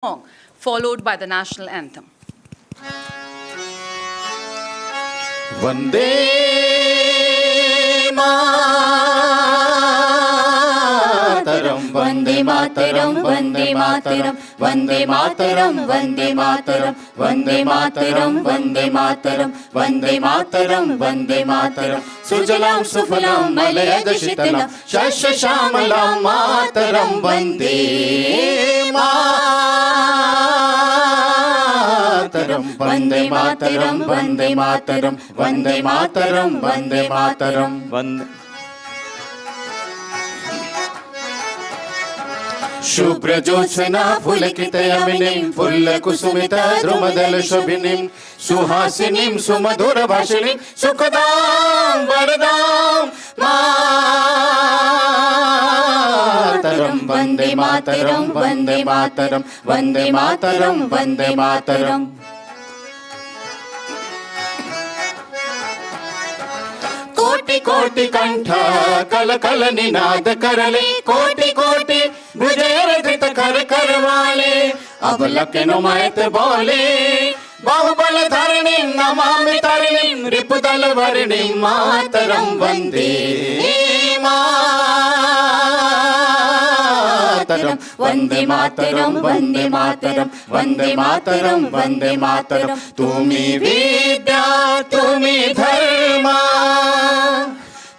song, followed by the national anthem. Vande Mataram, Vande Mataram, Vande Mataram, Vande Mataram, Vande Mataram, Vande Mataram, Vande Mataram, Vande Mataram, Vande Mataram, Sujalam Sufalam Malayada Shitalam, Shasha Shamalam Mataram, Vande Mataram, Vande Mataram, Vande Mataram, Vande Mataram, Vande Mataram, Vande शुभ्र ज्योत्सना फुलकितयमिनीं फुल्लकुसुमिता द्रुमदल शोभिनीं सुहासिनीं सुमधुर भाषिणीं सुखदां वरदां मातरं वन्दे मातरं वन्दे मातरं वन्दे मातरं वन्दे मातरम् कोटि कोटि कंठ कल कल निनाद करले कोटि कोटि भुजेर धृत कर करवाले अब लखनो मैत बोले बाहुबल धरणी नमामि तरिणी रिपुदल वर्णी मातरं वन्दे मातरं वन्दे मातरं वन्दे मातरं वन्दे मातरं वन्दे मातरं तुमी विद्या तुमी धर्मा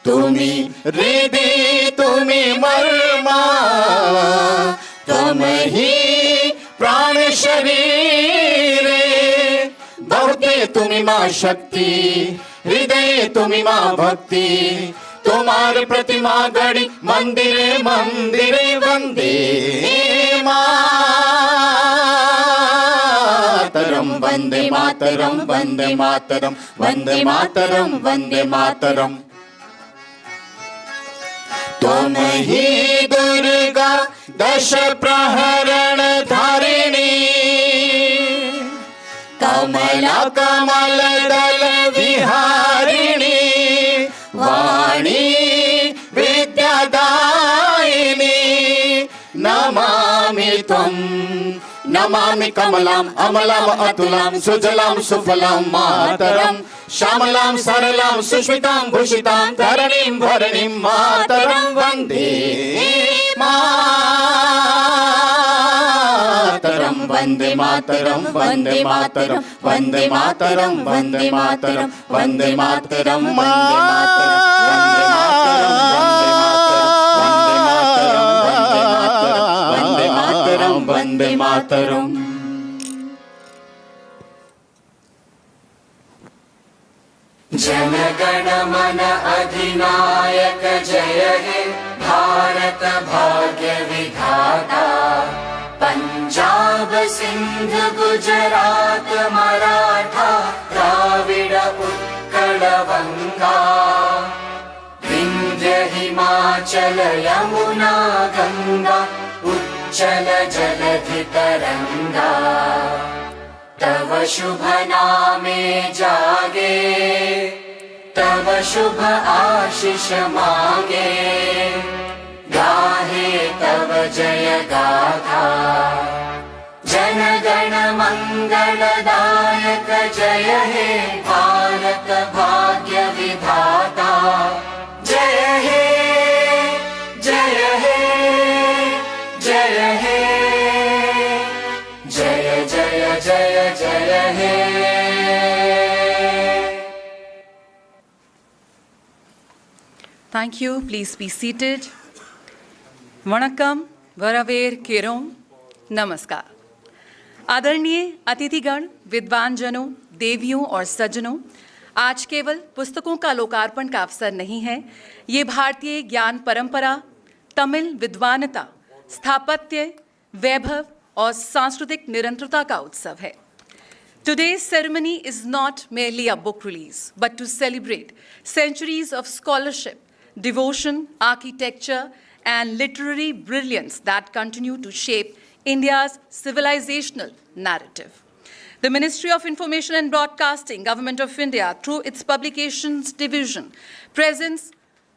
तुमी हृदि तुमी मर्मा त्वमहि प्राण शरीरे भवते तुमी मां शक्ति हृदय तुमी मां भक्ति तुम्हारी प्रतिमा गढ़ी मंदिरे मंदिरे वंदे मातरम वंदे मातरम वंदे मातरम वंदे मातरम वंदे मातरम त्वं हि दुर्गा दश प्रहरण धारिणी कमला कमल दल विहारिणी वाणी विद्यादायिनी नमामि त्वं नमामि कमलां अमलां अतुलां सुजलां सुफलां मातरं श्यामलां सरलां सुष्मितां भूषितां धरणीं भरणीं मातरं वन्दे मातरं वन्दे मातरं वन्दे मातरं वन्दे मातरं वन्दे मातरं वन्दे मातरं वन्दे मातरं वन्दे मातरं जन गण मन अधिनायक जय हे भारत भाग्य विधाता पंजाब सिंध गुजरात मराठा द्राविड उत्कल बंगा विंध्य हिमाचल यमुना गंगा उच्चल जलधि तरंगा तव शुभ नामे जागे तव शुभ आशीष मांगे गाहे तव जय गाथा जन गण मंगलदायक जय हे भारत भाग्य विधाता जय हे जय हे जय हे जय जय जय जय हे Thank you. Please be seated. Vanakkam, Varaver, Kerom, Namaskar. आदरणीय अतिथिगण, विद्वान जनों, देवियों और सज्जनों, आज केवल पुस्तकों का लोकार्पण का अवसर नहीं है, ये भारतीय ज्ञान परंपरा, तमिल विद्वानता, स्थापत्य, वैभव और सांस्कृतिक निरंतरता का उत्सव है. Today's ceremony is not merely a book release, but to celebrate centuries of scholarship, devotion, architecture, and literary brilliance that continue to shape India's civilizational narrative. The Ministry of Information and Broadcasting, Government of India, through its Publications Division, presents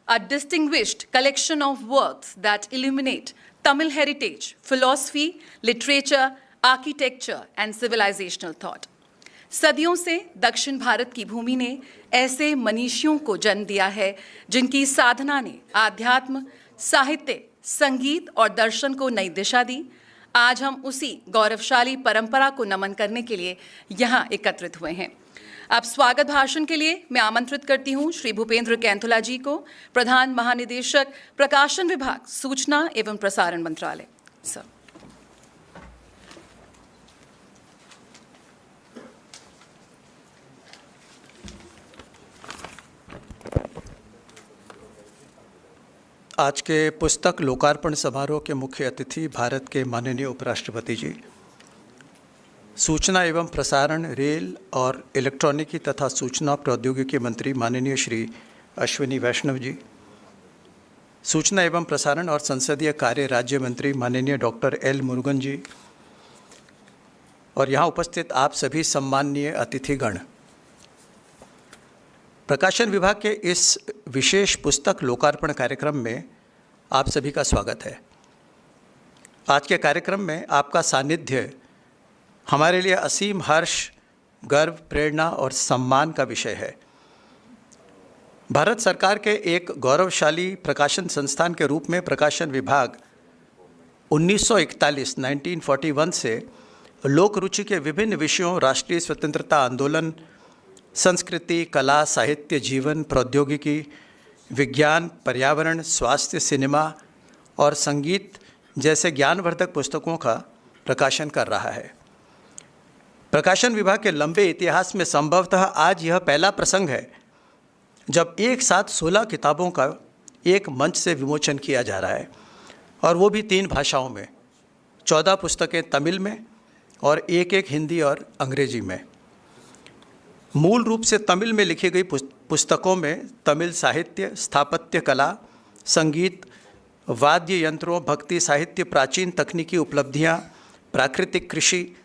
a distinguished collection of works that illuminate Tamil heritage, philosophy, literature, architecture and civilisational thought. सदियों से दक्षिण भारत की भूमि ने ऐसे मनीषियों को जन्म दिया है जिनकी साधना ने आध्यात्म, साहित्य, संगीत और दर्शन को नई दिशा दी। आज हम उसी गौरवशाली परंपरा को नमन करने के लिए यहाँ एकत्रित हुए हैं। अब स्वागत भाषण के लिए मैं आमंत्रित करती हूँ श्री भूपेंद्र कैंथोला जी को, प्रधान महानिदेशक प्रकाशन विभाग, सूचना एवं प्रसारण मंत्रालय। सर। आज के पुस्तक लोकार्पण समारोह के मुख्य अतिथि भारत के माननीय उपराष्ट्रपति जी, सूचना एवं प्रसारण, रेल और इलेक्ट्रॉनिकी तथा सूचना प्रौद्योगिकी मंत्री माननीय श्री अश्विनी वैष्णव जी, सूचना एवं प्रसारण और संसदीय कार्य राज्य मंत्री माननीय डॉक्टर एल मुरुगन जी, और यहाँ उपस्थित आप सभी सम्माननीय अतिथिगण। प्रकाशन विभाग के इस विशेष पुस्तक लोकार्पण कार्यक्रम में आप सभी का स्वागत है। आज के कार्यक्रम में आपका सानिध्य हमारे लिए असीम हर्ष, गर्व, प्रेरणा और सम्मान का विषय है। भारत सरकार के एक गौरवशाली प्रकाशन संस्थान के रूप में प्रकाशन विभाग 1941 से लोक रुचि के विभिन्न विषयों, राष्ट्रीय स्वतंत्रता आंदोलन, संस्कृति, कला, साहित्य, जीवन, प्रौद्योगिकी, विज्ञान, पर्यावरण, स्वास्थ्य, सिनेमा और संगीत जैसे ज्ञानवर्धक पुस्तकों का प्रकाशन कर रहा है। प्रकाशन विभाग के लंबे इतिहास में संभवतः आज यह पहला प्रसंग है जब एक साथ 16 किताबों का एक मंच से विमोचन किया जा रहा है, और वो भी 3 भाषाओं में। 14 पुस्तकें तमिल में और एक हिंदी और अंग्रेजी में। मूल रूप से तमिल में लिखी गई पुस्तकों में तमिल साहित्य, स्थापत्य कला, संगीत, वाद्य यंत्रों, भक्ति साहित्य, प्राचीन तकनीकी उपलब्धियां, प्राकृतिक कृषि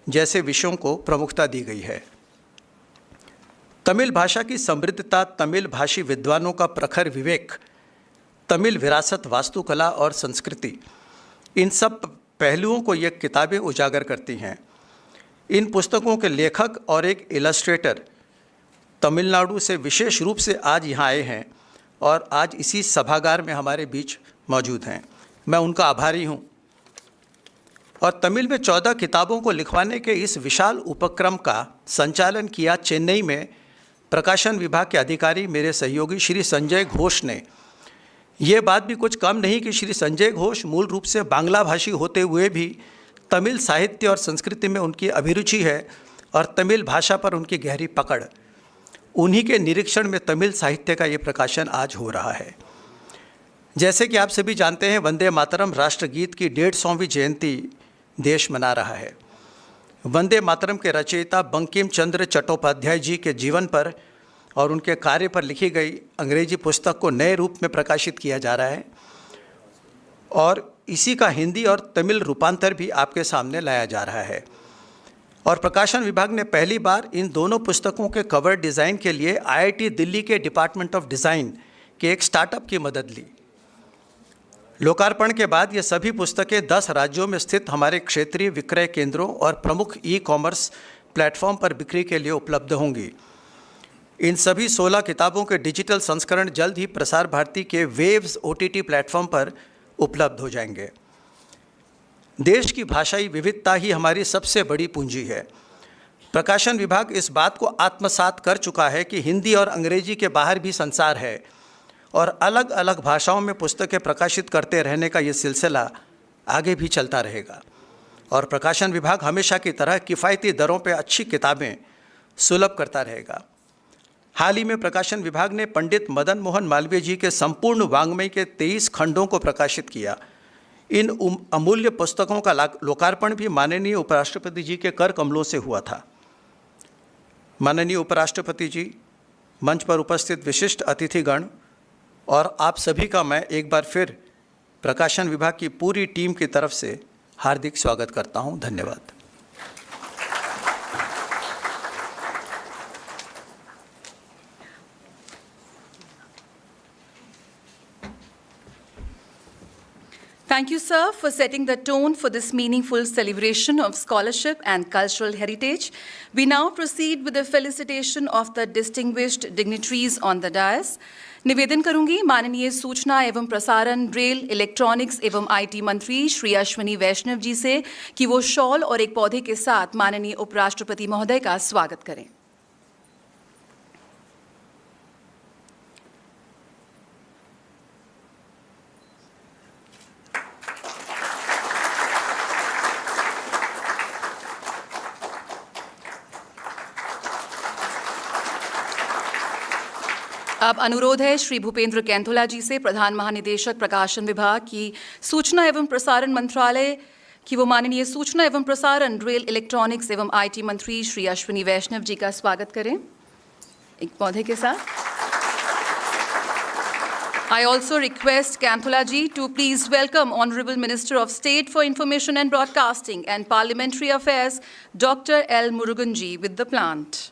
जैसे विषयों को प्रमुखता दी गई है। तमिल भाषा की समृद्धता, तमिल भाषी विद्वानों का प्रखर विवेक, तमिल विरासत, वास्तुकला और संस्कृति, इन सब पहलुओं को ये किताबें उजागर करती हैं। इन पुस्तकों के लेखक और एक इलस्ट्रेटर तमिलनाडु से विशेष रूप से आज यहाँ आए हैं और आज इसी सभागार में हमारे बीच मौजूद हैं। मैं उनका आभारी हूँ। और तमिल में 14 किताबों को लिखवाने के इस विशाल उपक्रम का संचालन किया चेन्नई में प्रकाशन विभाग के अधिकारी, मेरे सहयोगी श्री संजय घोष ने। ये बात भी कुछ कम नहीं कि श्री संजय घोष मूल रूप से बांग्ला भाषी होते हुए भी तमिल साहित्य और संस्कृति में उनकी अभिरुचि है और तमिल भाषा पर उनकी गहरी पकड़। उन्हीं के निरीक्षण में तमिल साहित्य का ये प्रकाशन आज हो रहा है। जैसे कि आप सभी जानते हैं, वंदे मातरम राष्ट्रगीत की 150वीं जयंती देश मना रहा है। वंदे मातरम के रचयिता बंकिम चंद्र चट्टोपाध्याय जी के जीवन पर और उनके कार्य पर लिखी गई अंग्रेजी पुस्तक को नए रूप में प्रकाशित किया जा रहा है, और इसी का हिंदी और तमिल रूपांतर भी आपके सामने लाया जा रहा है। और प्रकाशन विभाग ने पहली बार इन दोनों पुस्तकों के कवर डिज़ाइन के लिए IIT दिल्ली के डिपार्टमेंट ऑफ डिज़ाइन के एक स्टार्टअप की मदद ली। लोकार्पण के बाद ये सभी पुस्तकें 10 राज्यों में स्थित हमारे क्षेत्रीय विक्रय केंद्रों और प्रमुख ई-कॉमर्स प्लेटफॉर्म पर बिक्री के लिए उपलब्ध होंगी। इन सभी 16 किताबों के डिजिटल संस्करण जल्द ही प्रसार भारती के वेव्स OTT प्लेटफॉर्म पर उपलब्ध हो जाएंगे। देश की भाषाई विविधता ही हमारी सबसे बड़ी पूंजी है। प्रकाशन विभाग इस बात को आत्मसात कर चुका है कि हिंदी और अंग्रेजी के बाहर भी संसार है, और अलग अलग भाषाओं में पुस्तकें प्रकाशित करते रहने का ये सिलसिला आगे भी चलता रहेगा। और प्रकाशन विभाग हमेशा की तरह किफ़ायती दरों पर अच्छी किताबें सुलभ करता रहेगा। हाल ही में प्रकाशन विभाग ने पंडित मदन मोहन मालवीय जी के संपूर्ण वाङ्मय के 23 खंडों को प्रकाशित किया। इन अमूल्य पुस्तकों का लोकार्पण भी माननीय उपराष्ट्रपति जी के कर कमलों से हुआ था। माननीय उपराष्ट्रपति जी, मंच पर उपस्थित विशिष्ट अतिथिगण और आप सभी का मैं एक बार फिर प्रकाशन विभाग की पूरी टीम की तरफ से हार्दिक स्वागत करता हूं। धन्यवाद। Thank you, sir, for setting the tone for this meaningful celebration of scholarship and cultural heritage. We now proceed with the felicitation of the distinguished dignitaries on the dais. निवेदन करूंगी माननीय सूचना एवं प्रसारण, रेल, इलेक्ट्रॉनिक्स एवं IT मंत्री श्री अश्विनी वैष्णव जी से कि वो शॉल और एक पौधे के साथ माननीय उपराष्ट्रपति महोदय का स्वागत करें। अब अनुरोध है श्री भूपेंद्र कैंथोला जी से, प्रधान महानिदेशक प्रकाशन विभाग की सूचना एवं प्रसारण मंत्रालय, कि वो माननीय सूचना एवं प्रसारण, रेल, इलेक्ट्रॉनिक्स एवं आईटी मंत्री श्री अश्विनी वैष्णव जी का स्वागत करें एक पौधे के साथ। I also request Kanthola ji to please welcome Honorable Minister of State for Information and Broadcasting and Parliamentary Affairs, Dr. L. Murugan ji, with the plant.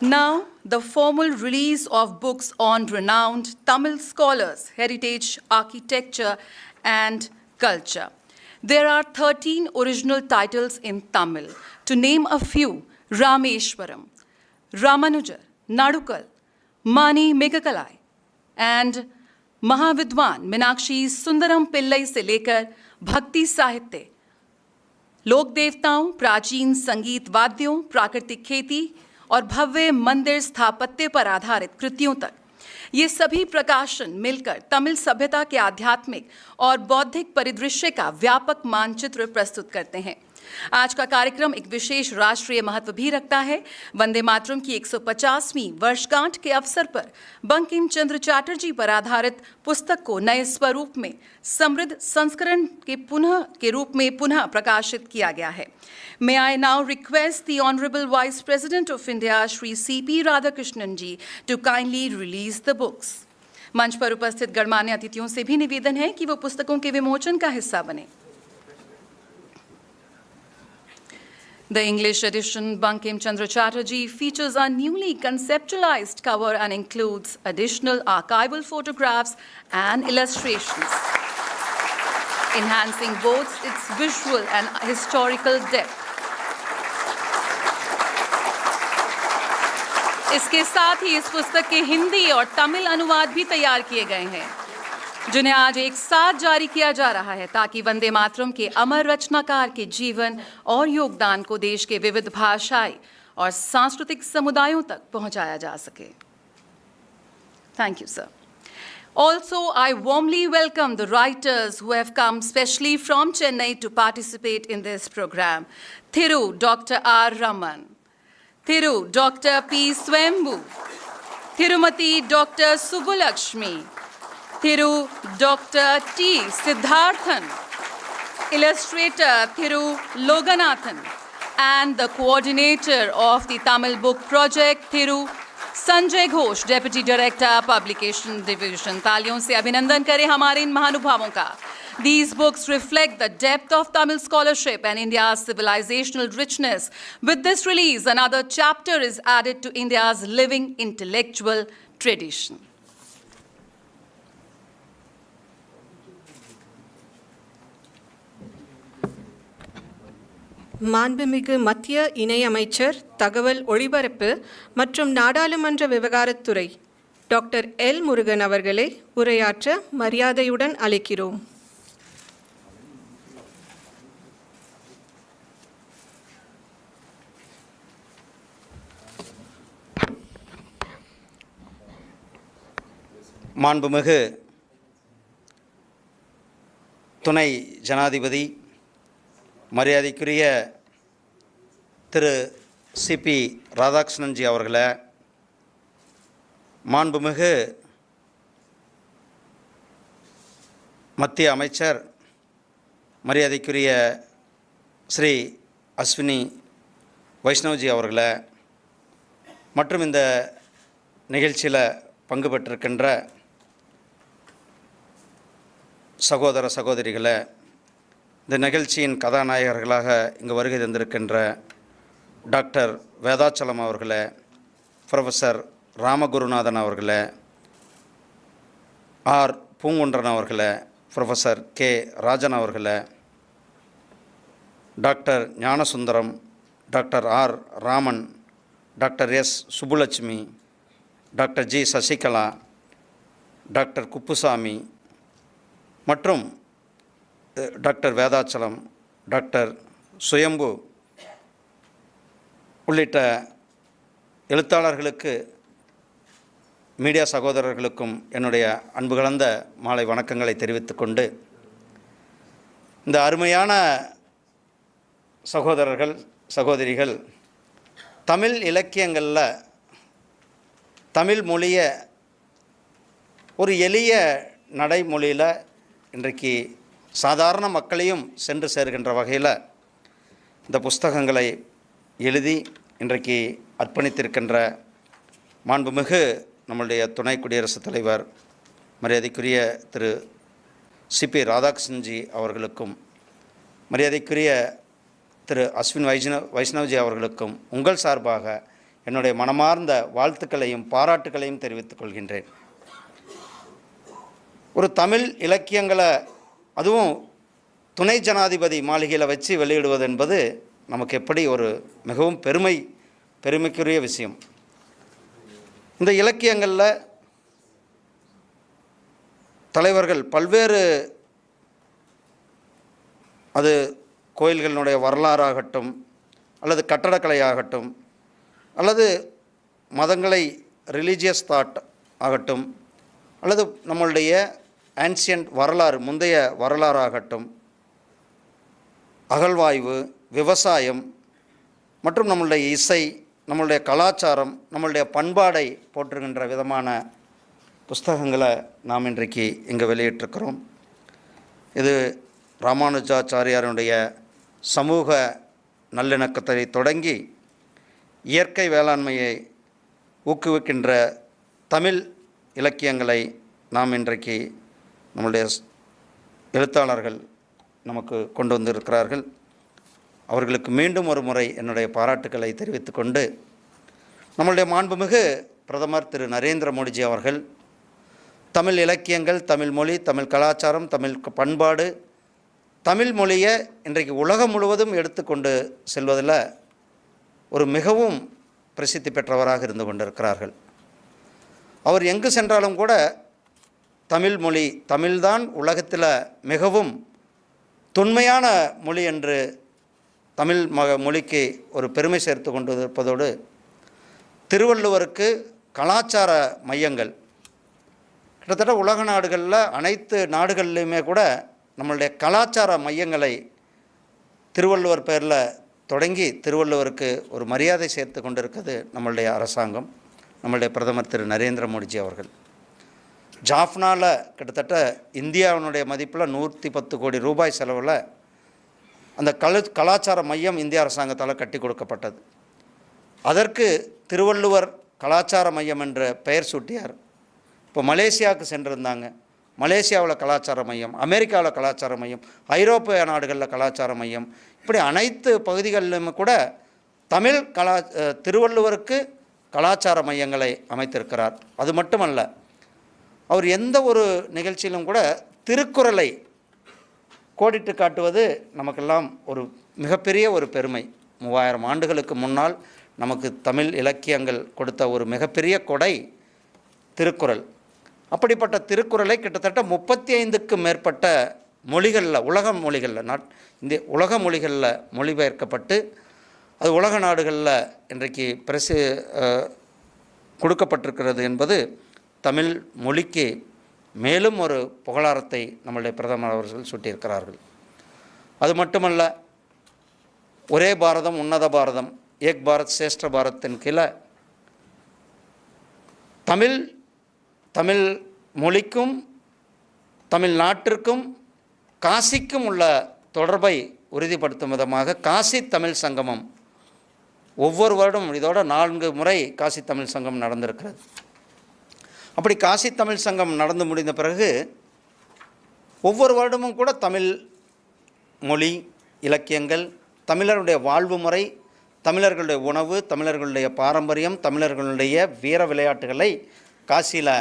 Now, the formal release of books on renowned Tamil scholars, heritage, architecture, and culture. There are 13 original titles in Tamil. To name a few: Rameshwaram, Ramanujar, Nadukal, Mani Megakalai, and Mahavidwan Meenakshi Sundaram Pillai से लेकर भक्ति साहित्य, लोक देवताओं, प्राचीन संगीत वाद्यों, प्राकृतिक खेती और भव्य मंदिर स्थापत्य पर आधारित कृतियों तक, ये सभी प्रकाशन मिलकर तमिल सभ्यता के आध्यात्मिक और बौद्धिक परिदृश्य का व्यापक मानचित्र प्रस्तुत करते हैं। आज का कार्यक्रम एक विशेष राष्ट्रीय महत्व भी रखता है। वंदे मातरम की 150वीं वर्षगांठ के अवसर पर बंकिम चंद्र चटर्जी पर आधारित पुस्तक को नए स्वरूप में समृद्ध संस्करण के रूप में पुनः प्रकाशित किया गया है। May I now request the Honorable Vice President of India, Shri C.P. Radhakrishnan ji, to kindly release the books. मंच पर उपस्थित गणमान्य अतिथियों से भी निवेदन है कि वो पुस्तकों के विमोचन का हिस्सा बने। The English edition, Bankim Chandra Chatterjee, features a newly conceptualized cover and includes additional archival photographs and illustrations, enhancing both its visual and historical depth. इसके साथ ही इस पुस्तक के हिंदी और तमिल अनुवाद भी तैयार किए गए हैं, जिन्हें आज एक साथ जारी किया जा रहा है ताकि वंदे मातरम के अमर रचनाकार के जीवन और योगदान को देश के विविध भाषाई और सांस्कृतिक समुदायों तक पहुंचाया जा सके। Thank you, sir. Also, I warmly welcome the writers who have come specially from Chennai to participate in this program. Thiru Dr. R. Raman, Thiru Dr. P. Swembu, Thirumati Dr. Subulakshmi, Thiru Dr. T. Siddharthan, illustrator Thiru Loganathan, and the coordinator of the Tamil Book Project, Thiru Sanjay Ghosh, Deputy Director, Publication Division. तालियों से अभिनंदन करें हमारे इन महानुभावों का। These books reflect the depth of Tamil scholarship and India's civilizational richness. With this release, another chapter is added to India's living intellectual tradition. மாண்புமிகு மத்திய இணையமைச்சர் தகவல் ஒளிபரப்பு மற்றும் நாடாளுமன்ற விவகாரத்துறை டாக்டர் எல் முருகன் அவர்களை உரையாற்ற மரியாதையுடன் அழைக்கிறோம். மாண்புமிகு துணை ஜனாதிபதி, மரியாதைக்குரிய திரு சிபி ராதாகிருஷ்ணன்ஜி அவர்களே, மாண்புமிகு மத்திய அமைச்சர் மரியாதைக்குரிய ஸ்ரீ அஸ்வினி வைஷ்ணவ்ஜி அவர்களே, மற்றும் இந்த நிகழ்ச்சியில் பங்கு பெற்றிருக்கின்ற சகோதர சகோதரிகளே, இந்த நிகழ்ச்சியின் கதாநாயகர்களாக இங்கு வருகை தந்திருக்கின்ற டாக்டர் வேதாச்சலம் அவர்களே, ப்ரொஃபஸர் ராமகுருநாதன் அவர்களை, ஆர் பூங்குன்றன் அவர்களை, ப்ரொஃபஸர் கே ராஜன் அவர்களை, doctor Gnanasundaram, doctor R Raman, doctor S Subbulakshmi, doctor G Sasikala, doctor Kuppusamy மற்றும் டாக்டர் வேதாச்சலம், டாக்டர் சுயம்பு உள்ளிட்ட எழுத்தாளர்களுக்கு, மீடியா சகோதரர்களுக்கும் என்னுடைய அன்பு கலந்த மாலை வணக்கங்களை தெரிவித்துக்கொண்டு, இந்த அருமையான சகோதரர்கள் சகோதரிகள் தமிழ் இலக்கியங்களில் தமிழ் மொழியை ஒரு எளிய நடைமொழியில் இன்றைக்கு சாதாரண மக்களையும் சென்று சேர்கின்ற வகையில் இந்த புஸ்தகங்களை எழுதி இன்றைக்கு அர்ப்பணித்திருக்கின்ற மாண்புமிகு நம்முடைய துணை குடியரசுத் தலைவர் மரியாதைக்குரிய திரு சிபி ராதாகிருஷ்ணன்ஜி அவர்களுக்கும், மரியாதைக்குரிய திரு அஸ்வின் வைஷ்ணவ்ஜி அவர்களுக்கும் உங்கள் சார்பாக என்னுடைய மனமார்ந்த வாழ்த்துக்களையும் பாராட்டுக்களையும் தெரிவித்துக் கொள்கின்றேன். ஒரு தமிழ் இலக்கியங்களை அதுவும் துணை ஜனாதிபதி மாளிகையில் வச்சு வெளியிடுவது என்பது நமக்கு எப்படி ஒரு மிகவும் பெருமைக்குரிய விஷயம். இந்த இலக்கியங்களில் தலைவர்கள் பல்வேறு, அது கோயில்களினுடைய வரலாறாகட்டும், அல்லது கட்டடக்கலையாகட்டும், அல்லது மதங்களை ரிலீஜியஸ் தாட் ஆகட்டும், அல்லது நம்மளுடைய ஆன்சியன்ட் வரலாறு, முந்தைய வரலாறாகட்டும், அகழ்வாய்வு, விவசாயம் மற்றும் நம்மளுடைய இசை, நம்மளுடைய கலாச்சாரம், நம்மளுடைய பண்பாடை போற்றுகின்ற விதமான புஸ்தகங்களை நாம் இன்றைக்கு இங்கே வெளியிட்டிருக்கிறோம். இது ராமானுஜாச்சாரியாருடைய சமூக நல்லிணக்கத்தை தொடங்கி இயற்கை வேளாண்மையை ஊக்குவிக்கின்ற தமிழ் இலக்கியங்களை நாம் இன்றைக்கு நம்முடைய எழுத்தாளர்கள் நமக்கு கொண்டு வந்திருக்கிறார்கள். அவர்களுக்கு மீண்டும் ஒரு முறை என்னுடைய பாராட்டுக்களை தெரிவித்துக்கொண்டு, நம்முடைய மாண்புமிகு பிரதமர் திரு நரேந்திர மோடிஜி அவர்கள் தமிழ் இலக்கியங்கள், தமிழ் மொழி, தமிழ் கலாச்சாரம், தமிழ் பண்பாடு, தமிழ் மொழியை இன்றைக்கு உலகம் முழுவதும் எடுத்துக்கொண்டு செல்வதில் ஒரு மிகவும் பிரசித்தி பெற்றவராக இருந்து கொண்டிருக்கிறார்கள். அவர் எங்கு சென்றாலும் கூட தமிழ் மொழி, தமிழ்தான் உலகத்தில் மிகவும் தொன்மையான மொழி என்று தமிழ் மொழிக்கு ஒரு பெருமை சேர்த்து கொண்டு இருப்பதோடு, திருவள்ளுவருக்கு கலாச்சார மையங்கள் கிட்டத்தட்ட உலக நாடுகளில் அனைத்து நாடுகள்லையுமே கூட நம்மளுடைய கலாச்சார மையங்களை திருவள்ளுவர் பெயரில் தொடங்கி திருவள்ளுவருக்கு ஒரு மரியாதை சேர்த்து கொண்டிருக்கிறது நம்மளுடைய அரசாங்கம், நம்மளுடைய பிரதமர் திரு நரேந்திர மோடிஜி அவர்கள். ஜாஃப்னாவில் கிட்டத்தட்ட இந்தியாவினுடைய மதிப்பில் 110 கோடி ரூபாய் செலவில் அந்த கலாச்சார மையம் இந்திய அரசாங்கத்தால் கட்டி கொடுக்கப்பட்டது. அதற்கு திருவள்ளுவர் கலாச்சார மையம் என்ற பெயர் சூட்டியார். இப்போ மலேசியாவுக்கு சென்றிருந்தாங்க, மலேசியாவில் கலாச்சார மையம், அமெரிக்காவில் கலாச்சார மையம், ஐரோப்பிய நாடுகளில் கலாச்சார மையம், இப்படி அனைத்து பகுதிகளிலும் கூட திருவள்ளுவருக்கு கலாச்சார மையங்களை அமைத்திருக்கிறார். அது மட்டுமல்ல, அவர் எந்த ஒரு நிகழ்ச்சியிலும் கூட திருக்குறளை கோடிட்டு காட்டுவது நமக்கெல்லாம் ஒரு மிகப்பெரிய ஒரு பெருமை. 3000 ஆண்டுகளுக்கு முன்னால் நமக்கு தமிழ் இலக்கியங்கள் கொடுத்த ஒரு மிகப்பெரிய கொடை திருக்குறள். அப்படிப்பட்ட திருக்குறளை கிட்டத்தட்ட 35க்கும் மேற்பட்ட மொழிகளில், உலக மொழிகளில் மொழிபெயர்க்கப்பட்டு அது உலக நாடுகளில் இன்றைக்கு கொடுக்கப்பட்டிருக்கிறது என்பது தமிழ் மொழிக்கு மேலும் ஒரு புகழாரத்தை நம்முடைய பிரதமர் அவர்கள் சூட்டியிருக்கிறார்கள். அது மட்டுமல்ல, ஒரே பாரதம் உன்னத பாரதம், ஏக் பாரத் சேஷ்ட பாரத்தின் கீழே தமிழ் மொழிக்கும் தமிழ் நாட்டிற்கும் காசிக்கும் உள்ள தொடர்பை உறுதிப்படுத்தும் விதமாக காசி தமிழ் சங்கமம் ஒவ்வொரு வருடம், இதோட 4 முறை காசி தமிழ் சங்கம் நடந்திருக்கிறது. அப்படி காசி தமிழ் சங்கம் நடந்து முடிந்த பிறகு ஒவ்வொரு வருடமும் கூட தமிழ் மொழி, இலக்கியங்கள், தமிழருடைய வாழ்வு முறை, தமிழர்களுடைய உணவு, தமிழர்களுடைய பாரம்பரியம், தமிழர்களுடைய வீர விளையாட்டுகளை காசியில்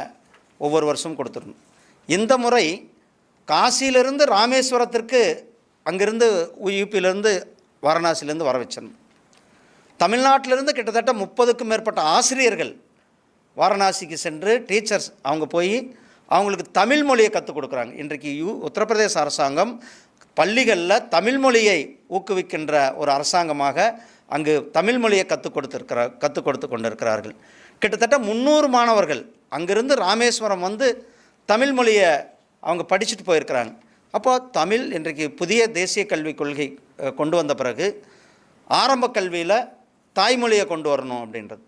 ஒவ்வொரு வருஷமும் கொடுத்துடணும். இந்த முறை காசியிலிருந்து ராமேஸ்வரத்திற்கு, அங்கிருந்து யூபியிலேருந்து வாரணாசியிலேருந்து வர வச்சிடணும். தமிழ்நாட்டிலிருந்து கிட்டத்தட்ட 30க்கும் மேற்பட்ட ஆசிரியர்கள் வாரணாசிக்கு சென்று டீச்சர்ஸ் அவங்க போய் அவங்களுக்கு தமிழ் மொழியை கற்றுக் கொடுக்குறாங்க. இன்றைக்கு உத்தரப்பிரதேச அரசாங்கம் பள்ளிகளில் தமிழ் மொழியை ஊக்குவிக்கின்ற ஒரு அரசாங்கமாக அங்கு தமிழ் மொழியை கற்றுக் கொடுத்து கொண்டிருக்கிறார்கள். கிட்டத்தட்ட 300 மாணவர்கள் அங்கிருந்து ராமேஸ்வரம் வந்து தமிழ் மொழியை அவங்க படிச்சுட்டு போயிருக்கிறாங்க. அப்போ தமிழ் இன்றைக்கு புதிய தேசிய கல்விக் கொள்கை கொண்டு வந்த பிறகு ஆரம்ப கல்வியில் தாய்மொழியை கொண்டு வரணும் அப்படின்றது.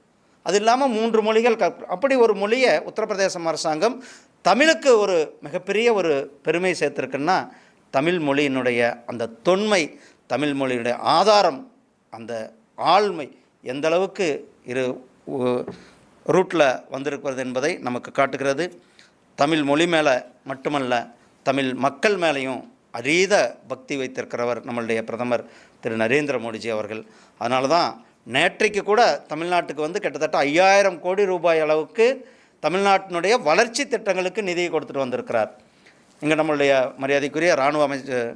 அது இல்லாமல் 3 மொழிகள் அப்படி ஒரு மொழியை உத்தரப்பிரதேசம் அரசாங்கம் தமிழுக்கு ஒரு மிகப்பெரிய ஒரு பெருமை சேர்த்துருக்குன்னா, தமிழ் மொழியினுடைய அந்த தொன்மை, தமிழ் மொழியினுடைய ஆதாரம், அந்த ஆழ்மை எந்த அளவுக்கு ரூட்டில் வந்திருக்கிறது என்பதை நமக்கு காட்டுகிறது. தமிழ் மொழி மேலே மட்டுமல்ல, தமிழ் மக்கள் மேலேயும் அதீத பக்தி வைத்திருக்கிறவர் நம்மளுடைய பிரதமர் திரு நரேந்திர மோடிஜி அவர்கள். அதனால தான் நேற்றைக்கு கூட தமிழ்நாட்டுக்கு வந்து கிட்டத்தட்ட 5000 கோடி ரூபாய் அளவுக்கு தமிழ்நாட்டினுடைய வளர்ச்சி திட்டங்களுக்கு நிதியை கொடுத்துட்டு வந்திருக்கிறார். இங்கே நம்மளுடைய மரியாதைக்குரிய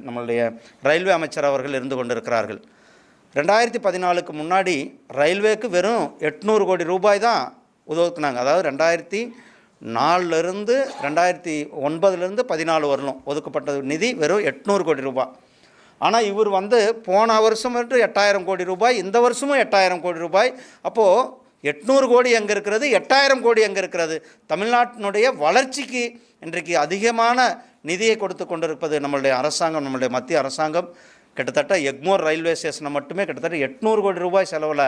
நம்மளுடைய ரயில்வே அமைச்சர் அவர்கள் இருந்து கொண்டிருக்கிறார்கள். 2014க்கு முன்னாடி ரயில்வேக்கு வெறும் 800 கோடி ரூபாய் தான் ஒதுக்குனாங்க. அதாவது 2004லேருந்து 2009லேருந்து 14 வரலும் ஒதுக்கப்பட்ட நிதி வெறும் 800 கோடி ரூபாய். ஆனால் இவர் வந்து போன வருஷம் மட்டும் 8000 கோடி ரூபாய், இந்த வருஷமும் 8000 கோடி ரூபாய். அப்போது 800 கோடி எங்கே இருக்கிறது, 8000 கோடி எங்கே இருக்கிறது? தமிழ்நாட்டினுடைய வளர்ச்சிக்கு இன்றைக்கு அதிகமான நிதியை கொடுத்து கொண்டிருப்பது நம்மளுடைய அரசாங்கம், நம்மளுடைய மத்திய அரசாங்கம். கிட்டத்தட்ட எக்மோர் ரயில்வே ஸ்டேஷனை மட்டுமே கிட்டத்தட்ட 800 கோடி ரூபாய் செலவில்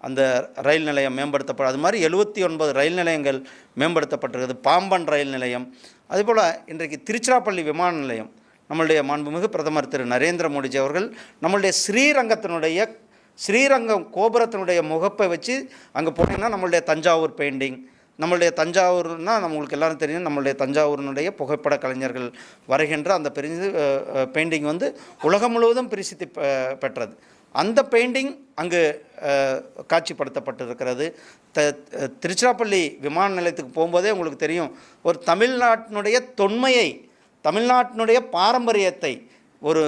அந்த ரயில் நிலையம் மேம்படுத்தப்படும். அது மாதிரி 79 ரயில் நிலையங்கள் மேம்படுத்தப்பட்டிருக்குது. பாம்பன் ரயில் நிலையம், அதுபோல் இன்றைக்கு திருச்சிராப்பள்ளி விமான நிலையம். நம்மளுடைய மாண்புமிகு பிரதமர் திரு நரேந்திர மோடிஜி அவர்கள் நம்மளுடைய ஸ்ரீரங்கம் கோபுரத்தினுடைய முகப்பை வச்சு அங்கே போனீங்கன்னா நம்மளுடைய தஞ்சாவூர் பெயிண்டிங், நம்மளுடைய தஞ்சாவூர்னால் நம்மளுக்கு எல்லோரும் தெரியும், நம்மளுடைய தஞ்சாவூரினுடைய புகைப்பட கலைஞர்கள் வரைகின்ற அந்த பெயிண்டிங் வந்து உலகம் முழுவதும் பிரசித்தி பெற்றது. அந்த பெயிண்டிங் அங்கு காட்சிப்படுத்தப்பட்டிருக்கிறது. திருச்சிராப்பள்ளி விமான நிலையத்துக்கு போகும்போதே உங்களுக்கு தெரியும், ஒரு தமிழ்நாட்டினுடைய தொன்மையை, தமிழ்நாட்டினுடைய பாரம்பரியத்தை ஒரு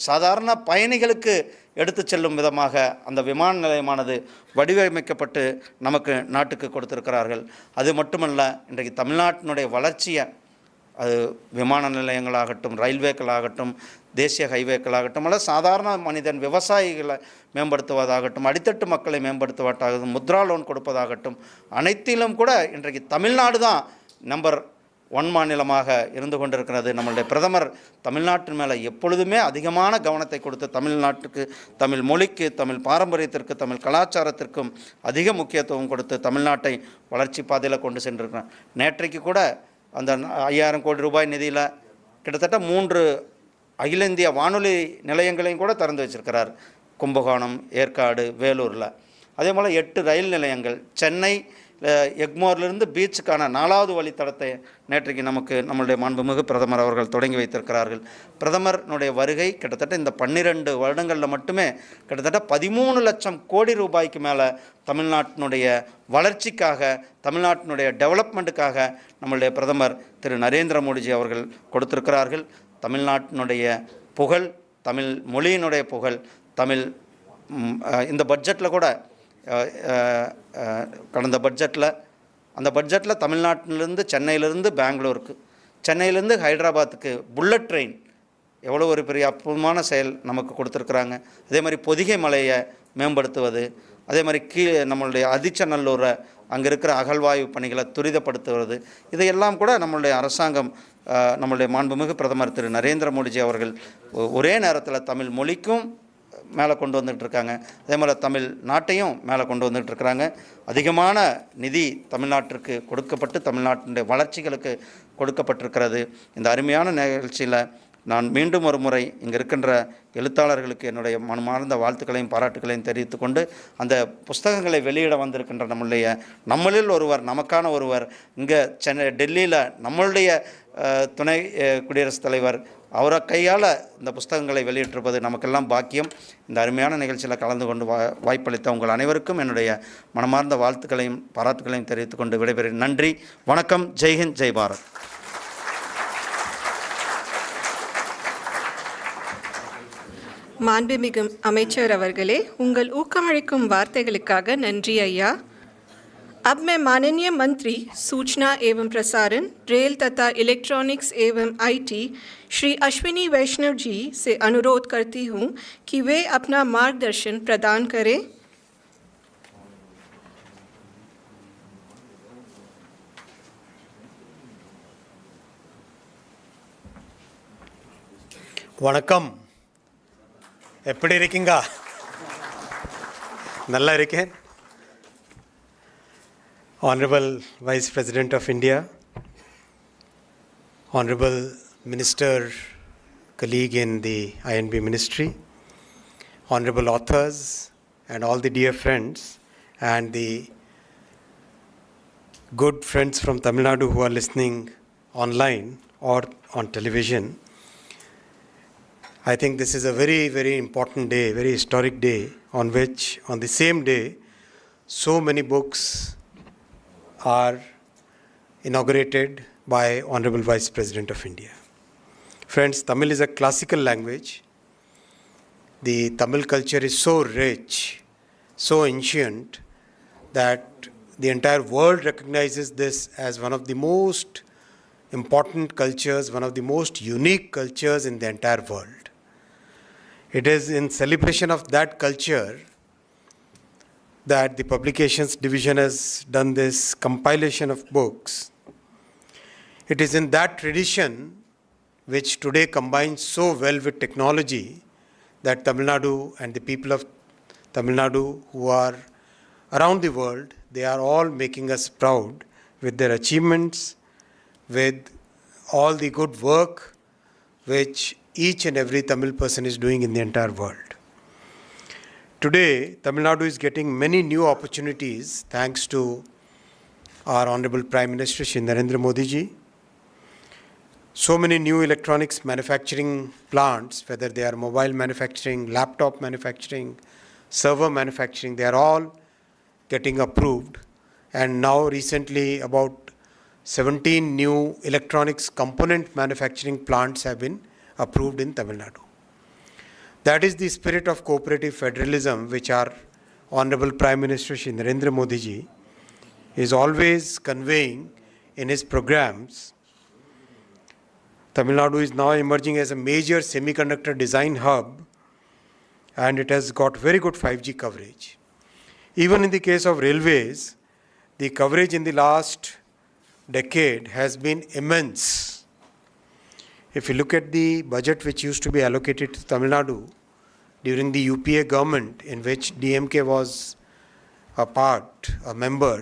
சாதாரண பயணிகளுக்கு எடுத்து செல்லும் விதமாக அந்த விமான நிலையமானது வடிவமைக்கப்பட்டு நமக்கு நாட்டுக்கு கொடுத்திருக்கிறார்கள். அது மட்டுமல்ல, இன்றைக்கு தமிழ்நாட்டினுடைய வளர்ச்சியை, அது விமான நிலையங்களாகட்டும், ரயில்வேக்களாகட்டும், தேசிய ஹைவேக்களாகட்டும், அல்ல சாதாரண மனிதன் விவசாயிகளை மேம்படுத்துவதாகட்டும், அடித்தட்டு மக்களை மேம்படுத்துவதாகட்டும், முத்ரா லோன் கொடுப்பதாகட்டும், அனைத்திலும் கூட இன்றைக்கு தமிழ்நாடு தான் நம்பர் 1 மாநிலமாக இருந்து கொண்டிருக்கிறது. நம்மளுடைய பிரதமர் தமிழ்நாட்டின் மேலே எப்பொழுதுமே அதிகமான கவனத்தை கொடுத்து தமிழ்நாட்டுக்கு, தமிழ் மொழிக்கு, தமிழ் பாரம்பரியத்திற்கு, தமிழ் கலாச்சாரத்திற்கும் அதிக முக்கியத்துவம் கொடுத்து தமிழ்நாட்டை வளர்ச்சி பாதையில் கொண்டு சென்றிருக்கிறார். நேற்றைக்கு கூட அந்த 5000 கோடி ரூபாய் நிதியில் கிட்டத்தட்ட 3 அகில இந்திய வானொலி நிலையங்களையும் கூட திறந்து வச்சிருக்கிறார். கும்பகோணம், ஏற்காடு, வேலூரில். அதே போல் 8 ரயில் நிலையங்கள், சென்னை எக்மோர்லேருந்து பீச்சுக்கான 4வது வழித்தடத்தை நேற்றைக்கு நம்மளுடைய மாண்புமிகு பிரதமர் அவர்கள் தொடங்கி வைத்திருக்கிறார்கள். பிரதமருடைய வருகை கிட்டத்தட்ட இந்த 12 வருடங்களில் மட்டுமே கிட்டத்தட்ட 13 லட்சம் கோடி ரூபாய்க்கு மேலே தமிழ்நாட்டினுடைய வளர்ச்சிக்காக, தமிழ்நாட்டினுடைய டெவலப்மெண்ட்டுக்காக நம்மளுடைய பிரதமர் திரு நரேந்திர மோடிஜி அவர்கள் கொடுத்திருக்கிறார்கள். தமிழ்நாட்டினுடைய புகழ், தமிழ் மொழியினுடைய புகழ், இந்த பட்ஜெட்டில் கூட கடந்த பட்ஜெட்டில் தமிழ்நாட்டிலிருந்து, சென்னையிலேருந்து பெங்களூருக்கு, சென்னையிலேருந்து ஹைதராபாத்துக்கு புல்லட் ட்ரெயின் எவ்வளோ ஒரு பெரிய அற்புதமான செயல் நமக்கு கொடுத்துருக்குறாங்க. அதே மாதிரி பொதிகை மலையை மேம்படுத்துவது, அதே மாதிரி நம்மளுடைய அதிச்சநல்லூரை அங்கே இருக்கிற அகழ்வாய்வு பணிகளை துரிதப்படுத்துவது, இதையெல்லாம் கூட நம்மளுடைய அரசாங்கம், நம்மளுடைய மாண்புமிகு பிரதமர் திரு நரேந்திர மோடிஜி அவர்கள் ஒரே நேரத்தில் தமிழ் மொழிக்கும் மேலே கொண்டு வந்துகிட்ருக்காங்க, அதே மாதிரி தமிழ் நாட்டையும் மேலே கொண்டு வந்துகிட்ருக்குறாங்க. அதிகமான நிதி தமிழ்நாட்டிற்கு கொடுக்கப்பட்டு தமிழ்நாட்டினுடைய வளர்ச்சிகளுக்கு கொடுக்கப்பட்டிருக்கிறது. இந்த அருமையான நிகழ்ச்சியில் நான் மீண்டும் ஒரு முறை இங்கே இருக்கின்ற எழுத்தாளர்களுக்கு என்னுடைய மனமார்ந்த வாழ்த்துக்களையும் பாராட்டுகளையும் தெரிவித்துக் கொண்டு, அந்த புஸ்தகங்களை வெளியிட வந்திருக்கின்ற நம்மளில் ஒருவர், நமக்கான ஒருவர், இங்கே டெல்லியில் நம்மளுடைய துணை குடியரசுத் தலைவர் அவரை கையால் இந்த புஸ்தகங்களை வெளியிட்டிருப்பது நமக்கெல்லாம் பாக்கியம். இந்த அருமையான நிகழ்ச்சியில் கலந்து கொண்டு வாய்ப்பளித்த உங்கள் அனைவருக்கும் என்னுடைய மனமார்ந்த வாழ்த்துக்களையும் பாராட்டுகளையும் தெரிவித்துக் கொண்டு விடைபெறுகிறேன். நன்றி, வணக்கம், ஜெய்ஹிந்த், ஜெய் பாரத். மாண்புமிகு அமைச்சர் அவர்களே, உங்கள் ஊக்கமளிக்கும் வார்த்தைகளுக்காக நன்றி ஐயா. अब मैं माननीय मंत्री सूचना एवं प्रसारण, रेल तथा इलेक्ट्रॉनिक्स एवं आईटी श्री अश्विनी वैष्णव जी से अनुरोध करती हूँ कि वे अपना मार्गदर्शन प्रदान करें। வணக்கம், எப்படி இருக்கீங்க? நல்லா இருக்கேன். Honorable Vice President of India, Honorable Minister, colleague in the INB Ministry, Honorable authors and all the dear friends and the good friends from Tamil Nadu who are listening online or on television. I think this is a very, very important day, very historic day, on which, on the same day, so many books are inaugurated by Honorable Vice President of India. Friends, Tamil is a classical language. The Tamil culture is so rich, so ancient, that the entire world recognizes this as one of the most important cultures, one of the most unique cultures in the entire world. It is in celebration of that culture that the Publications Division has done this compilation of books. It is in that tradition, which today combines so well with technology, that Tamil Nadu and the people of Tamil Nadu who are around the world, they are all making us proud with their achievements, with all the good work which each and every Tamil person is doing in the entire world. Today, Tamil Nadu is getting many new opportunities thanks to our Honorable Prime Minister Shri Narendra Modi ji. So many new electronics manufacturing plants, whether they are mobile manufacturing, laptop manufacturing, server manufacturing, they are all getting approved. And now recently about 17 new electronics component manufacturing plants have been approved in Tamil Nadu. That is the spirit of cooperative federalism which our Honorable Prime Minister Shri Narendra Modi ji is always conveying in his programs. Tamil Nadu is now emerging as a major semiconductor design hub, and it has got very good 5G coverage. Even in the case of railways, the coverage in the last decade has been immense. If you look at the budget which used to be allocated to Tamil Nadu during the UPA government, in which DMK was a member,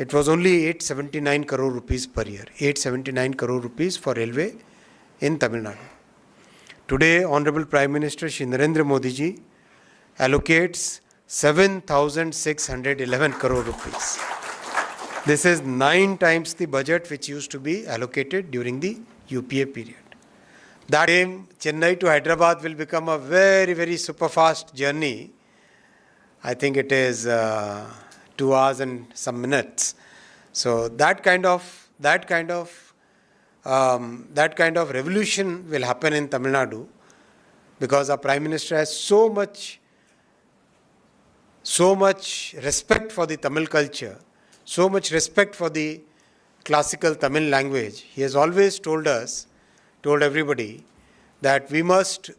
it was only 879 crore rupees per year. 879 crore rupees for railway in Tamil Nadu. Today, Honorable Prime Minister Shri Narendra Modi ji allocates 7,611 crore rupees. This is 9 times the budget which used to be allocated during the UPA period. That time, Chennai to Hyderabad will become a very, very super fast journey. I think it is 2 hours and some minutes. So that kind of revolution will happen in Tamil Nadu, because our Prime Minister has so much respect for the Tamil culture, so much respect for the classical Tamil language. He has always told everybody that we must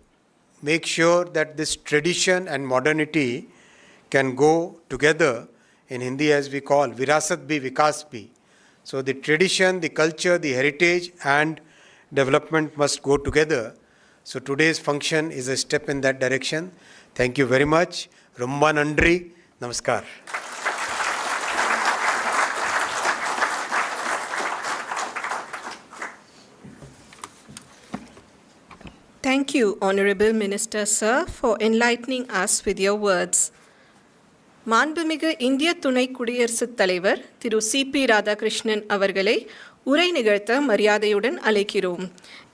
make sure that this tradition and modernity can go together. In Hindi, as we call, Virasat bhi, Vikas bhi. So the tradition, the culture, the heritage and development must go together. So today's function is a step in that direction. Thank you very much. Rumba Nandri. Namaskar. Thank you, Honorable Minister, sir, for enlightening us with your words. மாண்புமிகு இந்திய துணை குடியரசுத் தலைவர் திரு CP Radhakrishnan அவர்களை உரை நிகழ்த்த மரியாதையுடன் அழைக்கிறோம்.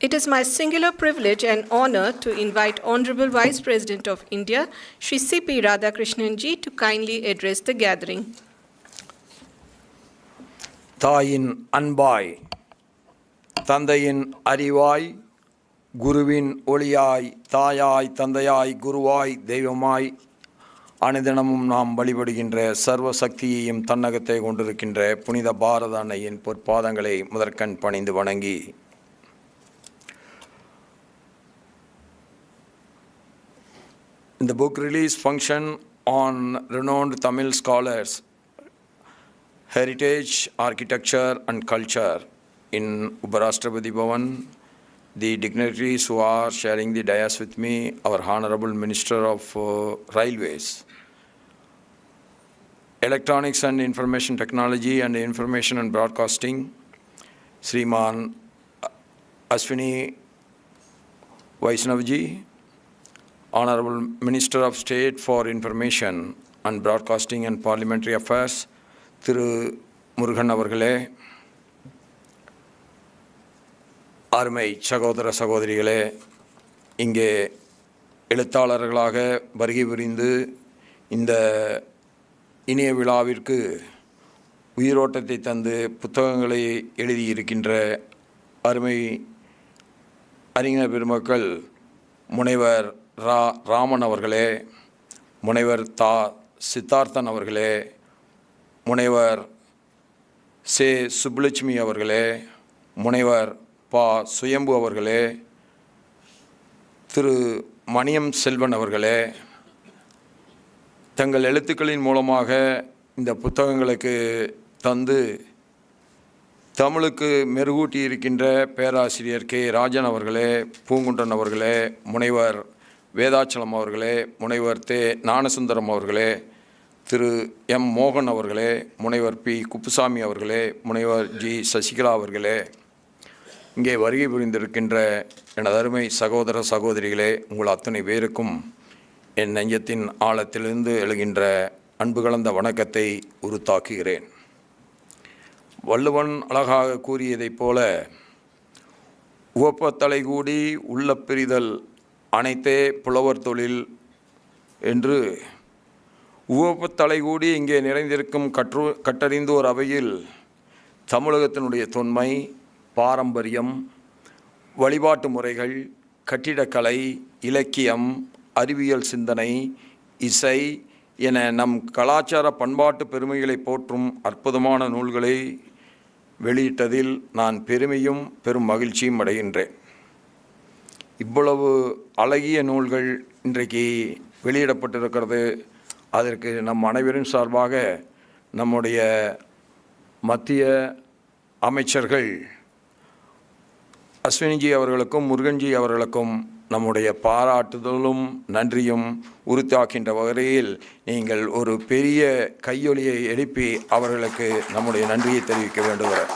It is my singular privilege and honor to invite Honorable Vice President of India, Shri C.P. Radhakrishnan ji, to kindly address the gathering. தாயின் அன்பாய், தந்தையின் அறிவாய், குருவின் ஒளியாய், தாயாய், தந்தையாய், குருவாய், தெய்வமாய், அனுதினமும் நாம் வழிபடுகின்ற சர்வ சக்தியையும் தன்னகத்தை கொண்டிருக்கின்ற புனித பாரத அன்னையின் பொற்பாதங்களை முதற்கண் பணிந்து வணங்கி, in the book release function on renowned Tamil scholars, heritage, architecture and culture in Uparashtrapati Bhavan, the dignitaries who are sharing the dais with me, our Honorable Minister of Railways, Electronics and Information Technology and Information and Broadcasting, Sriman Ashwini Vaishnavji, Honorable Minister of State for Information and Broadcasting and Parliamentary Affairs, Thiru Murugan அவர்களே, அருமை சகோதர சகோதரிகளே, இங்கே எழுத்தாளர்களாக வருகை புரிந்து இந்த இனிய விழாவிற்கு உயிரோட்டத்தை தந்து புத்தகங்களை எழுதியிருக்கின்ற அருமை அறிஞர் பெருமக்கள் முனைவர் ராமன் அவர்களே, முனைவர் சித்தார்த்தன் அவர்களே, முனைவர் சுப்புலட்சுமி அவர்களே, முனைவர் சுயம்பு அவர்களே, திரு மணியம் செல்வன் அவர்களே, தங்கள் எழுத்துக்களின் மூலமாக இந்த புத்தகங்களுக்கு தந்து தமிழுக்கு மெருகூட்டி இருக்கின்ற பேராசிரியர் கே ராஜன் அவர்களே, பூங்குன்றன் அவர்களே, முனைவர் வேதாச்சலம் அவர்களே, முனைவர் ஞானசுந்தரம் அவர்களே, திரு எம் மோகன் அவர்களே, முனைவர் பி குப்புசாமி அவர்களே, முனைவர் ஜி சசிகலா அவர்களே, இங்கே வருகை புரிந்திருக்கின்ற எனது அருமை சகோதர சகோதரிகளே, உங்கள் அத்தனை பேருக்கும் என் நெஞ்சத்தின் ஆழத்திலிருந்து எழுகின்ற அன்பு கலந்த வணக்கத்தை உரித்தாக்குகிறேன். வள்ளுவன் அழகாக கூறியதைப் போல, உவப்பத்தலை கூடி உள்ள பிரிதல் அனைத்தே புலவர் தொழில் என்று உவப்பத்தலை கூடி இங்கே நிறைந்திருக்கும் கற்றறிந்தோர் அவையில் தமிழகத்தினுடைய தொன்மை, பாரம்பரியம், வழிபாட்டு முறைகள், கட்டிடக்கலை, இலக்கியம், அறிவியல் சிந்தனை, இசை என நம் கலாச்சார பண்பாட்டு பெருமைகளை போற்றும் அற்புதமான நூல்களை வெளியிட்டதில் நான் பெருமையும் பெரும் மகிழ்ச்சியும் அடைகின்றேன். இவ்வளவு அழகிய நூல்கள் இன்றைக்கு வெளியிடப்பட்டிருக்கிறது. அதற்கு நம் அனைவரின் சார்பாக நம்முடைய மத்திய அமைச்சர்கள் அஸ்வினிஜி அவர்களுக்கும் முருகன்ஜி அவர்களுக்கும் நம்முடைய பாராட்டுதலும் நன்றியும் உறுத்தாக்கின்ற வகையில் நீங்கள் ஒரு பெரிய கையொலியை எழுப்பி அவர்களுக்கு நம்முடைய நன்றியை தெரிவிக்க வேண்டுகிறேன்.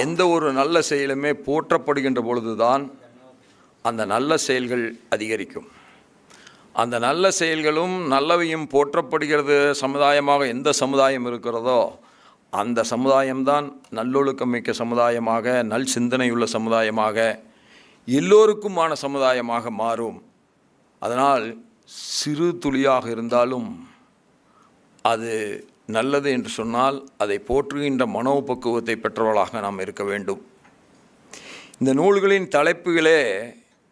எந்த ஒரு நல்ல செயலுமே போற்றப்படுகின்ற பொழுதுதான் அந்த நல்ல செயல்கள் அதிகரிக்கும். அந்த நல்ல செயல்களும் நல்லவையும் போற்றப்படுகிறது சமுதாயமாக எந்த சமுதாயம் இருக்கிறதோ அந்த சமுதாயம்தான் நல்லொழுக்கமிக்க சமுதாயமாக, நல் சிந்தனையுள்ள சமுதாயமாக, எல்லோருக்குமான சமுதாயமாக மாறும். அதனால் சிறு துளியாக இருந்தாலும் அது நல்லது என்று சொன்னால் அதை போற்றுகின்ற மனோபக்குவத்தை பெற்றவர்களாக நாம் இருக்க வேண்டும். இந்த நூல்களின் தலைப்புகளே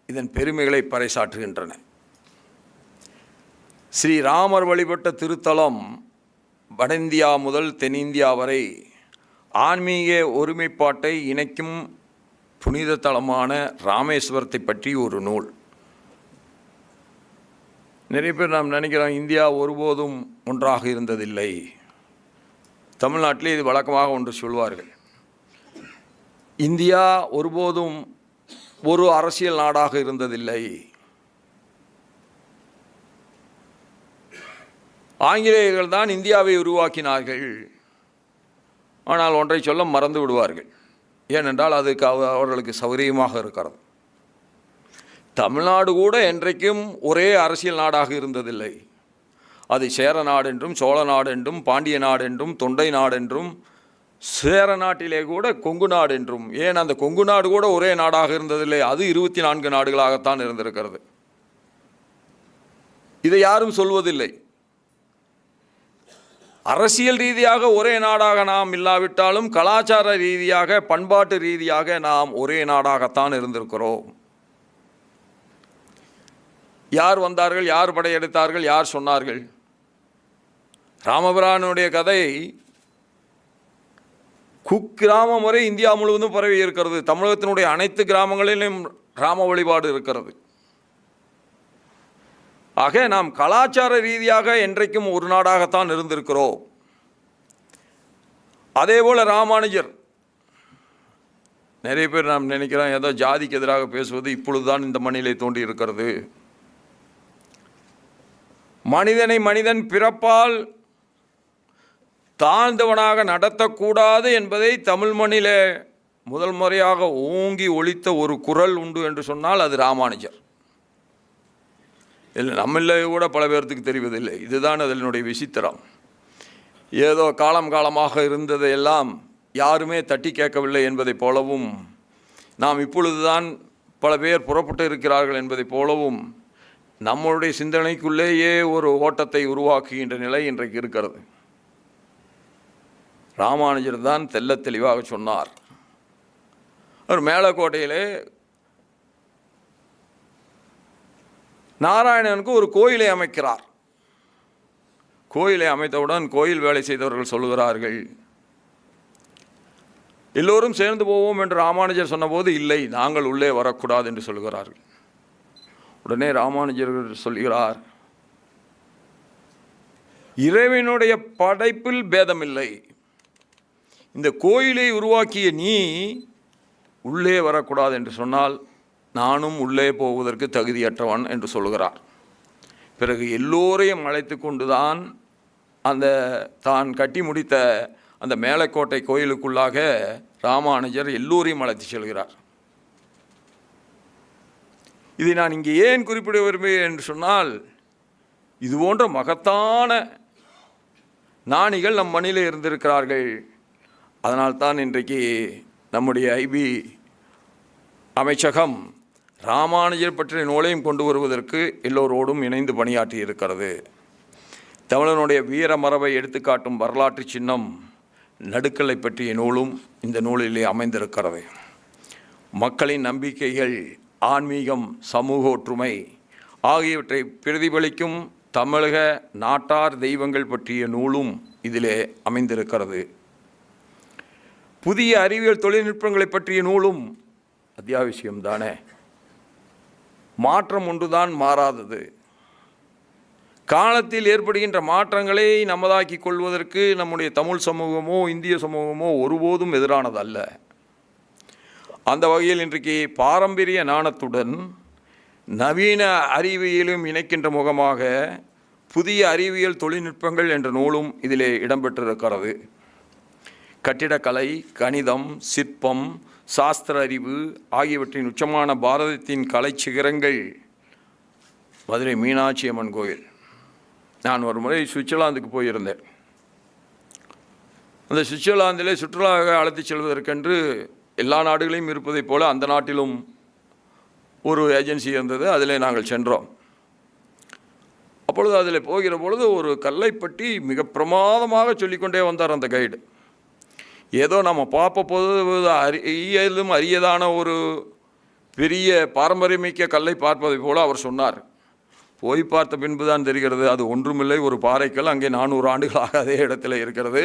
இதன் பெருமைகளை பறைசாற்றுகின்றன. ஸ்ரீராமர் வழிபட்ட திருத்தலம் வட இந்தியா முதல் தென்னிந்தியா வரை ஆன்மீக ஒருமைப்பாட்டை இணைக்கும் புனித தலமான ராமேஸ்வரத்தை பற்றி ஒரு நூல். நிறைய பேர் நாம் நினைக்கிறோம் இந்தியா ஒருபோதும் ஒன்றாக இருந்ததில்லை. தமிழ்நாட்டிலே இது வழக்கமாக ஒன்று சொல்வார்கள். இந்தியா ஒருபோதும் ஒரு அரசியல் நாடாக இருந்ததில்லை. ஆங்கிலேயர்கள் தான் இந்தியாவை உருவாக்கினார்கள். ஆனால் ஒன்றை சொல்ல மறந்து விடுவார்கள். ஏனென்றால் அதுக்கு அவர்களுக்கு சௌகரியமாக இருக்கிறது. தமிழ்நாடு கூட என்றைக்கும் ஒரே அரசியல் நாடாக இருந்ததில்லை. அது சேர நாடென்றும் சோழ நாடென்றும் பாண்டிய நாடென்றும் தொண்டை நாடென்றும் சேர நாட்டிலே கூட கொங்கு நாடு என்றும், ஏன் அந்த கொங்கு நாடு கூட ஒரே நாடாக இருந்ததில்லை, அது 24 நாடுகளாகத்தான் இருந்திருக்கிறது. இதை யாரும் சொல்வதில்லை. அரசியல் ரீதியாக ஒரே நாடாக நாம் இல்லாவிட்டாலும் கலாச்சார ரீதியாக பண்பாட்டு ரீதியாக நாம் ஒரே நாடாகத்தான் இருந்திருக்கிறோம். யார் வந்தார்கள், யார் படையெடுத்தார்கள், யார் சொன்னார்கள்? ராமபிரானுடைய கதை குக்கிராமம் வரை இந்தியா முழுவதும் பரவி இருக்கிறது. தமிழகத்தினுடைய அனைத்து கிராமங்களிலும் ராம வழிபாடு இருக்கிறது. ஆக நாம் கலாச்சார ரீதியாக என்றைக்கும் ஒரு நாடாகத்தான் இருந்திருக்கிறோம். அதேபோல் ராமானுஜர், நிறைய பேர் நாம் நினைக்கிறோம் ஏதோ ஜாதிக்கு எதிராக பேசுவது இப்பொழுதுதான் இந்த மண்ணிலே தோன்றி இருக்கிறது. மனிதனை மனிதன் பிறப்பால் தாழ்ந்தவனாக நடத்தக்கூடாது என்பதை தமிழ் மண்ணிலே முதல் முறையாக ஓங்கி ஒலித்த ஒரு குரல் உண்டு என்று சொன்னால் அது ராமானுஜர். இல்லை, நம்மள கூட பல பேர்த்துக்கு தெரிவதில்லை. இதுதான் அதனுடைய விசித்திரம். ஏதோ காலம் காலமாக இருந்ததையெல்லாம் யாருமே தட்டி கேட்கவில்லை என்பதைப் போலவும், நாம் இப்பொழுதுதான் பல பேர் புறப்பட்டு இருக்கிறார்கள் என்பதைப் போலவும் நம்மளுடைய சிந்தனைக்குள்ளேயே ஒரு ஓட்டத்தை உருவாக்குகின்ற நிலை இன்றைக்கு இருக்கிறது. ராமானுஜர் தான் தெல்ல தெளிவாக சொன்னார். அவர் மேலக்கோட்டையிலே நாராயணனுக்கு ஒரு கோயிலை அமைக்கிறார். கோயிலை அமைத்தவுடன் கோயில் வேலை செய்தவர்கள் சொல்லுகிறார்கள், எல்லோரும் சேர்ந்து போவோம் என்று ராமானுஜர் சொன்னபோது இல்லை, நாங்கள் உள்ளே வரக்கூடாது என்று சொல்லுகிறார்கள். உடனே ராமானுஜர் சொல்கிறார், இறைவனுடைய படைப்பில் பேதமில்லை, இந்த கோயிலை உருவாக்கிய நீ உள்ளே வரக்கூடாது என்று சொன்னால் நானும் உள்ளே போவதற்கு தகுதியற்றவன் என்று சொல்கிறார். பிறகு எல்லோரையும் அழைத்து கொண்டுதான் அந்த தான் கட்டி முடித்த அந்த மேலக்கோட்டை கோயிலுக்குள்ளாக ராமானுஜர் எல்லோரையும் அழைத்து செல்கிறார். இதை நான் இங்கே ஏன் குறிப்பிட விரும்புகிறேன் என்று சொன்னால், இது போன்ற மகத்தான ஞானிகள் நம் மண்ணிலே இருந்திருக்கிறார்கள். அதனால்தான் இன்றைக்கு நம்முடைய ஐபி அமைச்சகம் ராமானுஜர் பற்றிய நூலையும் கொண்டு வருவதற்கு எல்லோரோடும் இணைந்து பணியாற்றி இருக்கிறது. தமிழனுடைய வீர மரபை எடுத்துக்காட்டும் வரலாற்று சின்னம் நடுக்கலை பற்றிய நூலும் இந்த நூலிலே அமைந்திருக்கிறது. மக்களின் நம்பிக்கைகள், ஆன்மீகம், சமூக ஒற்றுமை ஆகியவற்றை பிரதிபலிக்கும் தமிழக நாட்டார் தெய்வங்கள் பற்றிய நூலும் இதிலே அமைந்திருக்கிறது. புதிய அறிவியல் தொழில்நுட்பங்களை பற்றிய நூலும் அத்தியாவசியம்தானே. மாற்றம் ஒன்றுதான் மாறாதது. காலத்தில் ஏற்படுகின்ற மாற்றங்களை நமதாக்கி கொள்வதற்கு நம்முடைய தமிழ் சமூகமோ இந்திய சமூகமோ ஒருபோதும் எதிரானதல்ல. அந்த வகையில் இன்றைக்கு பாரம்பரிய ஞானத்துடன் நவீன அறிவியலும் இணைக்கின்ற முகமாக புதிய அறிவியல் தொழில்நுட்பங்கள் என்ற நூலும் இதிலே இடம்பெற்றிருக்கிறது. கட்டிடக்கலை, கணிதம், சிற்பம், சாஸ்திர அறிவு ஆகியவற்றின் உச்சமான பாரதத்தின் கலை சிகரங்கள் மதுரை மீனாட்சி அம்மன் கோயில். நான் ஒரு முறை சுவிட்சர்லாந்துக்கு போயிருந்தேன். அந்த சுவிட்சர்லாந்திலே சுற்றுலாவாக அழைத்து செல்வதற்கென்று எல்லா நாடுகளையும் இருப்பதைப் போல அந்த நாட்டிலும் ஒரு ஏஜென்சி இருந்தது. அதிலே நாங்கள் சென்றோம். அப்பொழுது அதில் போகிற பொழுது ஒரு கல்லை பற்றி மிக பிரமாதமாக சொல்லிக்கொண்டே வந்தார் அந்த கைடு. ஏதோ நம்ம பார்ப்ப போது அரியதும் அரியதான ஒரு பெரிய பாரம்பரியமிக்க கல்லை பார்ப்பதை போல அவர் சொன்னார். போய் பார்த்த பின்பு தான் தெரிகிறது அது ஒன்றுமில்லை, ஒரு பாறைக்கல். அங்கே 400 ஆண்டுகளாக அதே இடத்துல இருக்கிறது.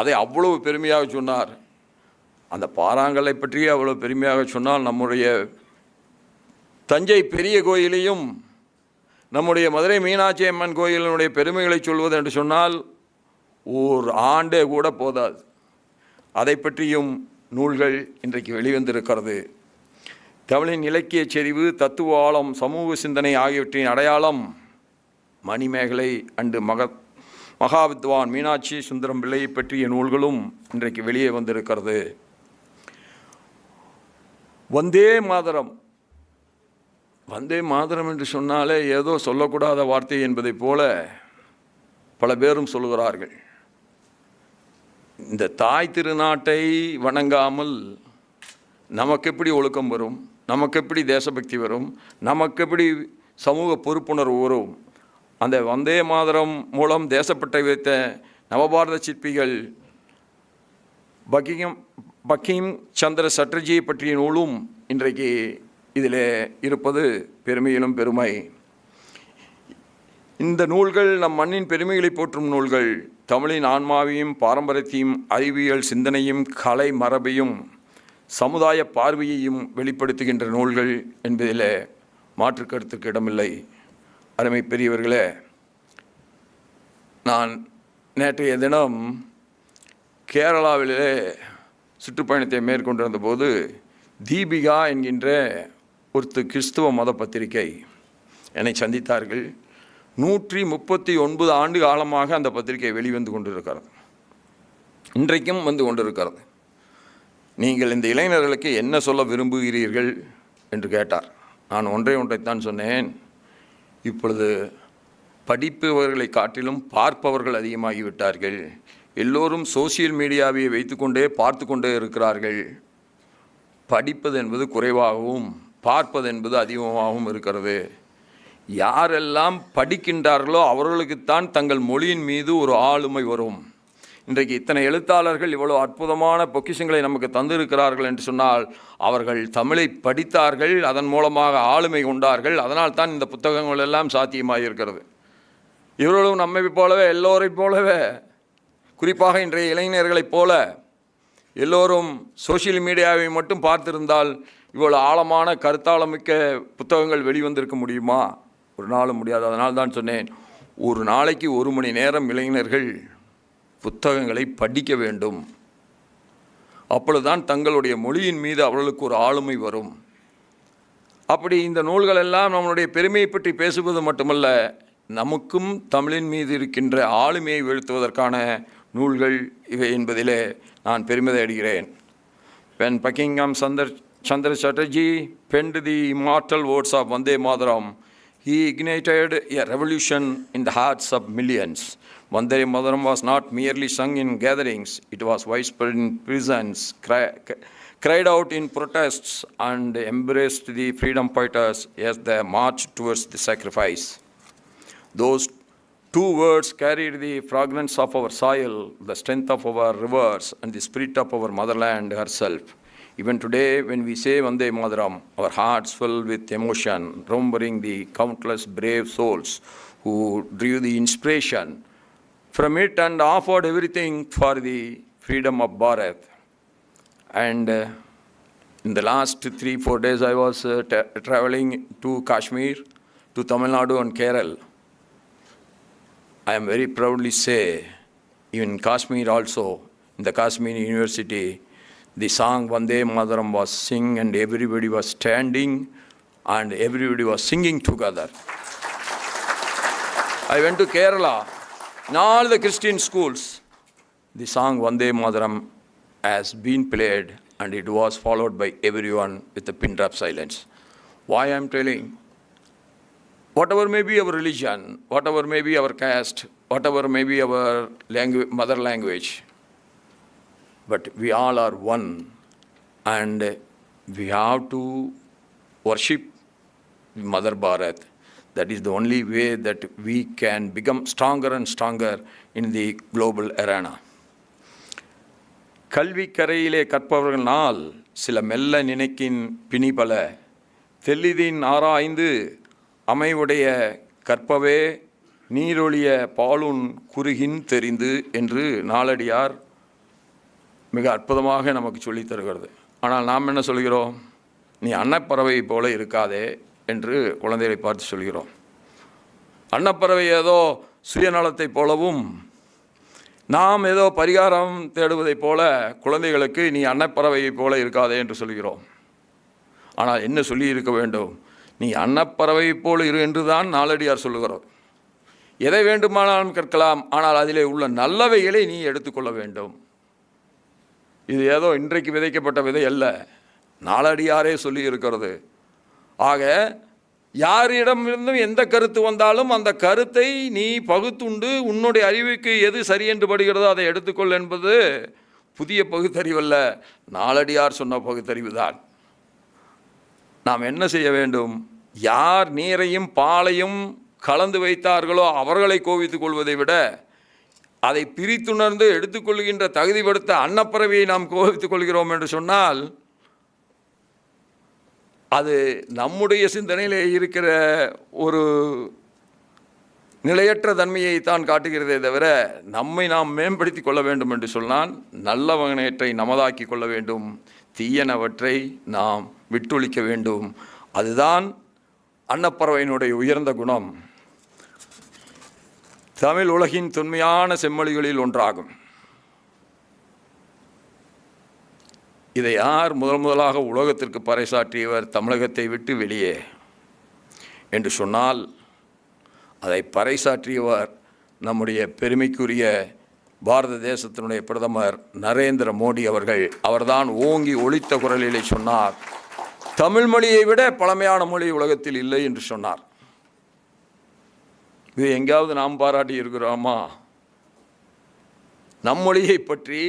அதை அவ்வளவு பெருமையாக சொன்னார். அந்த பாறாங்கல்லை பற்றி அவ்வளோ பெருமையாக சொன்னால் நம்முடைய தஞ்சை பெரிய கோயிலையும் நம்முடைய மதுரை மீனாட்சி அம்மன் கோயிலினுடைய பெருமைகளை சொல்வது என்று சொன்னால் ஒரு ஆண்டே கூட போதாது. அதை பற்றியும் நூல்கள் இன்றைக்கு வெளிவந்திருக்கிறது. தமிழின் இலக்கிய செறிவு, தத்துவ ஆழம், சமூக சிந்தனை ஆகியவற்றின் அடையாளம் மணிமேகலை அண்டு மகாவித்வான் மீனாட்சி சுந்தரம் பிள்ளையை பற்றிய நூல்களும் இன்றைக்கு வெளியே வந்திருக்கிறது. வந்தே மாதரம் வந்தே மாதரம் என்று சொன்னாலே ஏதோ சொல்லக்கூடாத வார்த்தை என்பதைப் போல பல பேரும் சொல்லுகிறார்கள். இந்த தாய் திருநாட்டை வணங்காமல் நமக்கு எப்படி ஒழுக்கம் வரும், நமக்கு எப்படி தேசபக்தி வரும், நமக்கு எப்படி சமூக பொறுப்புணர்வு வரும்? அந்த வந்தே மாதரம் மூலம் தேசப்பட்டை வைத்த நவபாரத சிற்பிகள் பங்கிம் சந்திர சட்டர்ஜியை பற்றிய நூலும் இன்றைக்கு இதில் இருப்பது பெருமையிலும் பெருமை. இந்த நூல்கள் நம் மண்ணின் பெருமைகளை போற்றும் நூல்கள். தமிழின் ஆன்மாவையும் பாரம்பரியத்தையும் அறிவியல் சிந்தனையும் கலை மரபையும் சமுதாய பார்வையையும் வெளிப்படுத்துகின்ற நூல்கள் என்பதில் மாற்று கருத்துக்கு இடமில்லை. அருமை பெரியவர்களே, நான் நேற்றைய தினம் கேரளாவிலே சுற்றுப்பயணத்தை மேற்கொண்டிருந்த போது தீபிகா என்கின்ற ஒரு கிறிஸ்துவ மத பத்திரிகை என்னை சந்தித்தார்கள். 139 ஆண்டு காலமாக அந்த பத்திரிகை வெளிவந்து கொண்டிருக்கிறது, இன்றைக்கும் வந்து கொண்டிருக்கிறது. நீங்கள் இந்த இளைஞர்களுக்கு என்ன சொல்ல விரும்புகிறீர்கள் என்று கேட்டார். நான் ஒன்றைத்தான் சொன்னேன். இப்பொழுது படிப்பவர்களை காட்டிலும் பார்ப்பவர்கள் அதிகமாகிவிட்டார்கள். எல்லோரும் சோசியல் மீடியாவை வைத்துக்கொண்டே பார்த்து கொண்டே இருக்கிறார்கள். படிப்பது என்பது குறைவாகவும் பார்ப்பது என்பது அதிகமாகவும் இருக்கிறது. யாரெல்லாம் படிக்கின்றார்களோ அவர்களுக்குத்தான் தங்கள் மொழியின் மீது ஒரு ஆளுமை வரும். இன்றைக்கு இத்தனை எழுத்தாளர்கள் இவ்வளோ அற்புதமான பொக்கிஷங்களை நமக்கு தந்திருக்கிறார்கள் என்று சொன்னால் அவர்கள் தமிழை படித்தார்கள், அதன் மூலமாக ஆளுமை கொண்டார்கள். அதனால் தான் இந்த புத்தகங்கள் எல்லாம் சாத்தியமாக இருக்கிறது. இவர்களும் நம்மை போலவே, எல்லோரை போலவே, குறிப்பாக இன்றைய இளைஞர்களைப் போல எல்லோரும் சோசியல் மீடியாவை மட்டும் பார்த்திருந்தால் இவ்வளோ ஆழமான கருத்தாளமிக்க புத்தகங்கள் வெளிவந்திருக்க முடியுமா? ஒரு நாளும் முடியாது. அதனால் தான் சொன்னேன், ஒரு நாளைக்கு 1 மணி நேரம் இளைஞர்கள் புத்தகங்களை படிக்க வேண்டும். அப்பொழுதுதான் தங்களுடைய மொழியின் மீது அவர்களுக்கு ஒரு ஆளுமை வரும். அப்படி இந்த நூல்கள் எல்லாம் நம்மளுடைய பெருமையை பற்றி பேசுவது மட்டுமல்ல, நமக்கும் தமிழின் மீது இருக்கின்ற ஆளுமையை வீழ்த்துவதற்கான நூல்கள் இவை என்பதிலே நான் பெருமிதம் அடைகிறேன். When Buckingham Chandra Chatterjee penned the immortal words of Vande Mataram, he ignited a revolution in the hearts of millions. Vande Mataram was not merely sung in gatherings, it was widespread in prisons, cried out in protests, and embraced the freedom fighters as they marched towards the sacrifice. Those 2 words carried the fragrance of our soil, the strength of our rivers, and the spirit of our motherland herself. Even today, when we say Vande Mataram, our hearts fill with emotion, remembering the countless brave souls who drew the inspiration from it and offered everything for the freedom of Bharat. And in the last 3-4 days, I was traveling to Kashmir, to Tamil Nadu and Kerala. I am very proudly say, in Kashmir also, in the Kashmir University, the song Vande Mataram was sung and everybody was standing and everybody was singing together. I went to Kerala, in all the Christian schools, the song Vande Mataram has been played and it was followed by everyone with a pin drop silence. Why I am telling? Whatever may be our religion, whatever may be our caste, whatever may be our mother language, but we all are one, and we have to worship Mother Bharat. That is the only way that we can become stronger and stronger in the global arena. கல்வி கரையிலே கற்பவர்களால் சில மெல்ல நினைக்கின் பிணிபல தெல்லிதின் ஆராய்ந்து அமைவுடைய கற்பவே நீரொழிய balloon குறுகின் தெரிந்து என்று நாலடியார் மிக அற்புதமாக நமக்கு சொல்லித் தருகிறது. ஆனால் நாம் என்ன சொல்கிறோம்? நீ அன்னப்பறவை போல இருக்காதே என்று குழந்தைகளை பார்த்து சொல்கிறோம். அன்னப்பறவை ஏதோ சுயநலத்தை போலவும் நாம் ஏதோ பரிகாரம் தேடுவதைப் போல குழந்தைகளுக்கு நீ அன்னப்பறவையை போல இருக்காதே என்று சொல்கிறோம். ஆனால் என்ன சொல்லி இருக்க வேண்டும்? நீ அன்னப்பறவை போல இரு என்று தான் நாலடியார் சொல்லுகிறோம். எதை வேண்டுமானாலும் கற்கலாம், ஆனால் அதிலே உள்ள நல்லவைகளை நீ எடுத்துக்கொள்ள வேண்டும். இது ஏதோ இன்றைக்கு விதைக்கப்பட்ட விதை அல்ல, நாலடியாரே சொல்லி இருக்கிறது. ஆக யாரிடமிருந்தும் எந்த கருத்து வந்தாலும் அந்த கருத்தை நீ பகுத்துண்டு உன்னுடைய அறிவுக்கு எது சரி என்று படுகிறதோ அதை எடுத்துக்கொள் என்பது புதிய பகுத்தறிவல்ல, நாலடியார் சொன்ன பகுத்தறிவு தான். நாம் என்ன செய்ய வேண்டும்? யார் நீரையும் பாலையும் கலந்து வைத்தார்களோ அவர்களை கோபித்துக் கொள்வதை விட அதை பிரித்துணர்ந்து எடுத்துக்கொள்கின்ற தகுதிப்படுத்த அன்னப்பறவையை நாம் கோபித்துக் கொள்கிறோம் என்று சொன்னால் அது நம்முடைய சிந்தனையிலே இருக்கிற ஒரு நிலையற்ற தன்மையை தான் காட்டுகிறதே தவிர நம்மை நாம் மேம்படுத்தி கொள்ள வேண்டும் என்று சொன்னால் நல்லவனவற்றை நமதாக்கி கொள்ள வேண்டும், தீயனவற்றை நாம் விட்டொழிக்க வேண்டும். அதுதான் அன்னப்பறவையினுடைய உயர்ந்த குணம். தமிழ் உலகின் தொன்மையான செம்மொழிகளில் ஒன்றாகும். இதை யார் முதலாக உலகத்திற்கு பறைசாற்றியவர்? தமிழகத்தை விட்டு வெளியே என்று சொன்னால் அதை பறைசாற்றியவர் நம்முடைய பெருமைக்குரிய பாரத தேசத்தினுடைய பிரதமர் நரேந்திர மோடி அவர்கள். அவர்தான் ஓங்கி ஒலித்த குரலிலே சொன்னார், தமிழ் மொழியை விட பழமையான மொழி உலகத்தில் இல்லை என்று சொன்னார். இது எங்காவது நாம் பாராட்டி இருக்கிறோமா? நம் மொழியை பற்றி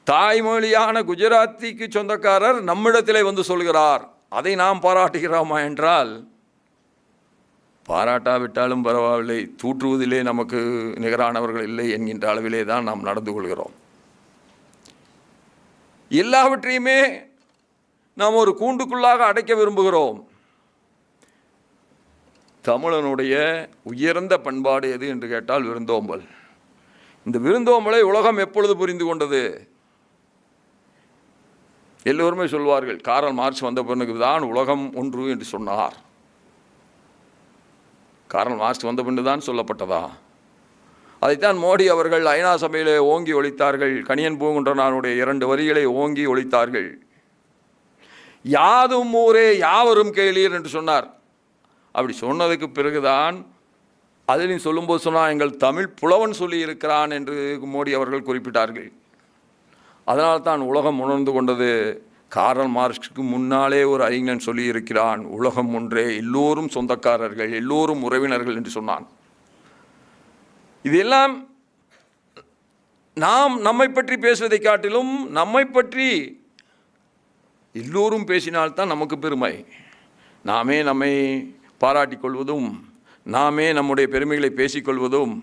தாய்மொழியான குஜராத்திக்கு சொந்தக்காரர் நம்மிடத்திலே வந்து சொல்கிறார், அதை நாம் பாராட்டுகிறோமா என்றால் பாராட்டாவிட்டாலும் பரவாயில்லை, தூற்றுவதிலே நமக்கு நிகரானவர்கள் இல்லை என்கின்ற அளவிலே தான் நாம் நடந்து கொள்கிறோம். எல்லாவற்றையுமே நாம் ஒரு கூண்டுக்குள்ளாக அடைக்க விரும்புகிறோம். தமிழனுடைய உயர்ந்த பண்பாடு எது என்று கேட்டால் விருந்தோம்பல். இந்த விருந்தோம்பலை உலகம் எப்பொழுது புரிந்து கொண்டது? எல்லோருமே சொல்வார்கள், காரல் மார்க்ஸ் வந்த பிறகு தான் உலகம் ஒன்று என்று சொன்னார். காரல் மார்க்ஸ் வந்த பின்பு தான் சொல்லப்பட்டதா? அதைத்தான் மோடி அவர்கள் ஐநா சபையிலே ஓங்கி ஒலித்தார்கள். கணியன் பூங்குன்றனாருடைய 2 வரிகளை ஓங்கி ஒலித்தார்கள். யாதும் ஊரே யாவரும் கேளீர் என்று சொன்னார். அப்படி சொன்னதுக்கு பிறகுதான் அதிலையும் சொல்லும்போது சொன்னால் எங்கள் தமிழ் புலவன் சொல்லி இருக்கிறான் என்று மோடி அவர்கள் குறிப்பிட்டார்கள். அதனால்தான் உலகம் உணர்ந்து கொண்டது. காரல் மார்க்ஸுக்கு முன்னாலே ஒரு அறிஞன் சொல்லியிருக்கிறான், உலகம் ஒன்றே, எல்லோரும் சொந்தக்காரர்கள், எல்லோரும் உறவினர்கள் என்று சொன்னான். இதெல்லாம் நாம் நம்மை பற்றி பேசுவதை காட்டிலும் நம்மை பற்றி எல்லோரும் பேசினால்தான் நமக்கு பெருமை. நாமே நம்மை பாராட்டிக் கொள்வதும், நாமே நம்முடைய பெருமைகளை பேசிக்கொள்வதும்,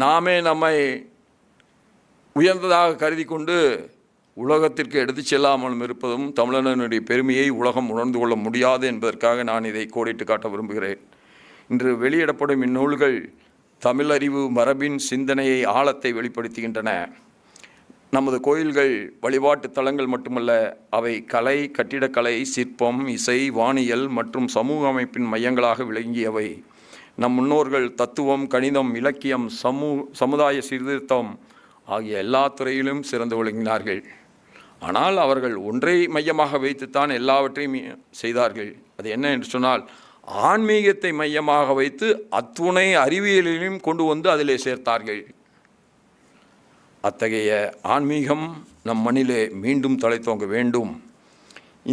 நாமே நம்மை உயர்ந்ததாக கருதி கொண்டு உலகத்திற்கு எடுத்து செல்லாமலும் இருப்பதும் தமிழனுடைய பெருமையை உலகம் உணர்ந்து கொள்ள முடியாது என்பதற்காக நான் இதை கோடிட்டு காட்ட விரும்புகிறேன். இன்று வெளியிடப்படும் இந்நூல்கள் தமிழறிவு மரபின் சிந்தனையை ஆழத்தை வெளிப்படுத்துகின்றன. நமது கோயில்கள் வழிபாட்டு தலங்கள் மட்டுமல்ல, அவை கலை, கட்டிடக்கலை, சிற்பம், இசை, வானியல் மற்றும் சமூக அமைப்பின் மையங்களாக விளங்கியவை. நம் முன்னோர்கள் தத்துவம், கணிதம், இலக்கியம், சமுதாய சீர்திருத்தம் ஆகிய எல்லா துறையிலும் சிறந்து விளங்கினார்கள். ஆனால் அவர்கள் ஒன்றை மையமாக வைத்துத்தான் எல்லாவற்றையும் செய்தார்கள். அது என்ன என்று சொன்னால், ஆன்மீகத்தை மையமாக வைத்து அத்துணை அறிவியலிலும் கொண்டு வந்து அதிலே சேர்த்தார்கள். அத்தகைய ஆன்மீகம் நம் மண்ணிலே மீண்டும் தலைத்தோங்க வேண்டும்.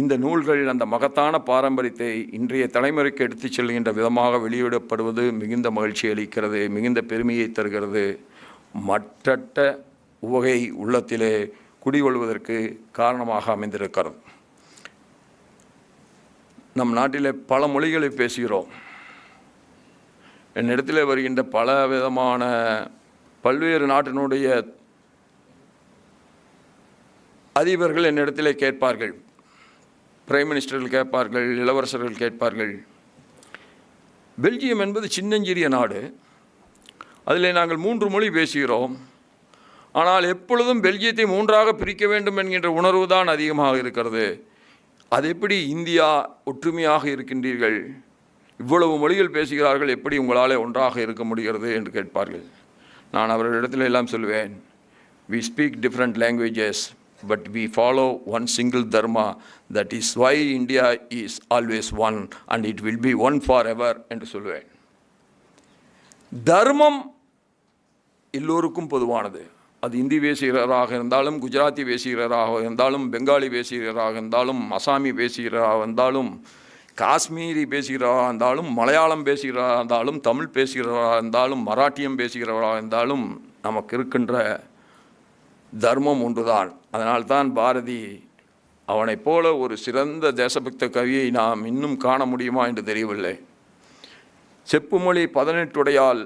இந்த நூல்கள் அந்த மகத்தான பாரம்பரியத்தை இன்றைய தலைமுறைக்கு எடுத்துச் செல்கின்ற விதமாக வெளியிடப்படுவது மிகுந்த மகிழ்ச்சி அளிக்கிறது, மிகுந்த பெருமையை தருகிறது. மற்றற்ற உவகை உள்ளத்திலே குடிகொள்வதற்கு காரணமாக அமைந்திருக்கிறது. நம் நாட்டிலே பல மொழிகளை பேசுகிறோம். என்னிடத்தில் வருகின்ற பல விதமான பல்வேறு நாட்டினுடைய அதிபர்கள் என்னிடத்திலே கேட்பார்கள், பிரைம் மினிஸ்டர்கள் கேட்பார்கள், இளவரசர்கள் கேட்பார்கள், பெல்ஜியம் என்பது சின்னஞ்சிறிய நாடு, அதில் நாங்கள் 3 மொழி பேசுகிறோம், ஆனால் எப்பொழுதும் பெல்ஜியத்தை 3ஆக பிரிக்க வேண்டும் என்கின்ற உணர்வு தான் அதிகமாக இருக்கிறது. அது எப்படி இந்தியா ஒற்றுமையாக இருக்கின்றீர்கள், இவ்வளவு மொழிகள் பேசுகிறார்கள், எப்படி உங்களால் ஒன்றாக இருக்க முடிகிறது என்று கேட்பார்கள். நான் அவர்களிடத்தில் எல்லாம் சொல்வேன், we speak different languages but we follow one single dharma, that is why India is always one and it will be one forever என்று சொல்வேன். தர்மம் எல்லோருக்கும் பொதுவானது, அது இந்தி பேசுகிறவராக இருந்தாலும், குஜராத்தி பேசுகிறவராக இருந்தாலும், பெங்காலி பேசுகிறவராக இருந்தாலும், அசாமி பேசுகிறவராக இருந்தாலும், காஷ்மீரி பேசுகிறவராக இருந்தாலும், மலையாளம் பேசுகிறவராக இருந்தாலும், தமிழ் பேசுகிறவராக இருந்தாலும், மராட்டியம் பேசுகிறவராக இருந்தாலும், நமக்கு இருக்கின்ற தர்மம் ஒன்றுதான். அதனால்தான் பாரதி அவனைப் போல ஒரு சிறந்த தேசபக்த கவியை நாம் இன்னும் காண முடியுமா என்று தெரியவில்லை. செப்புமொழி 18 உடையாள்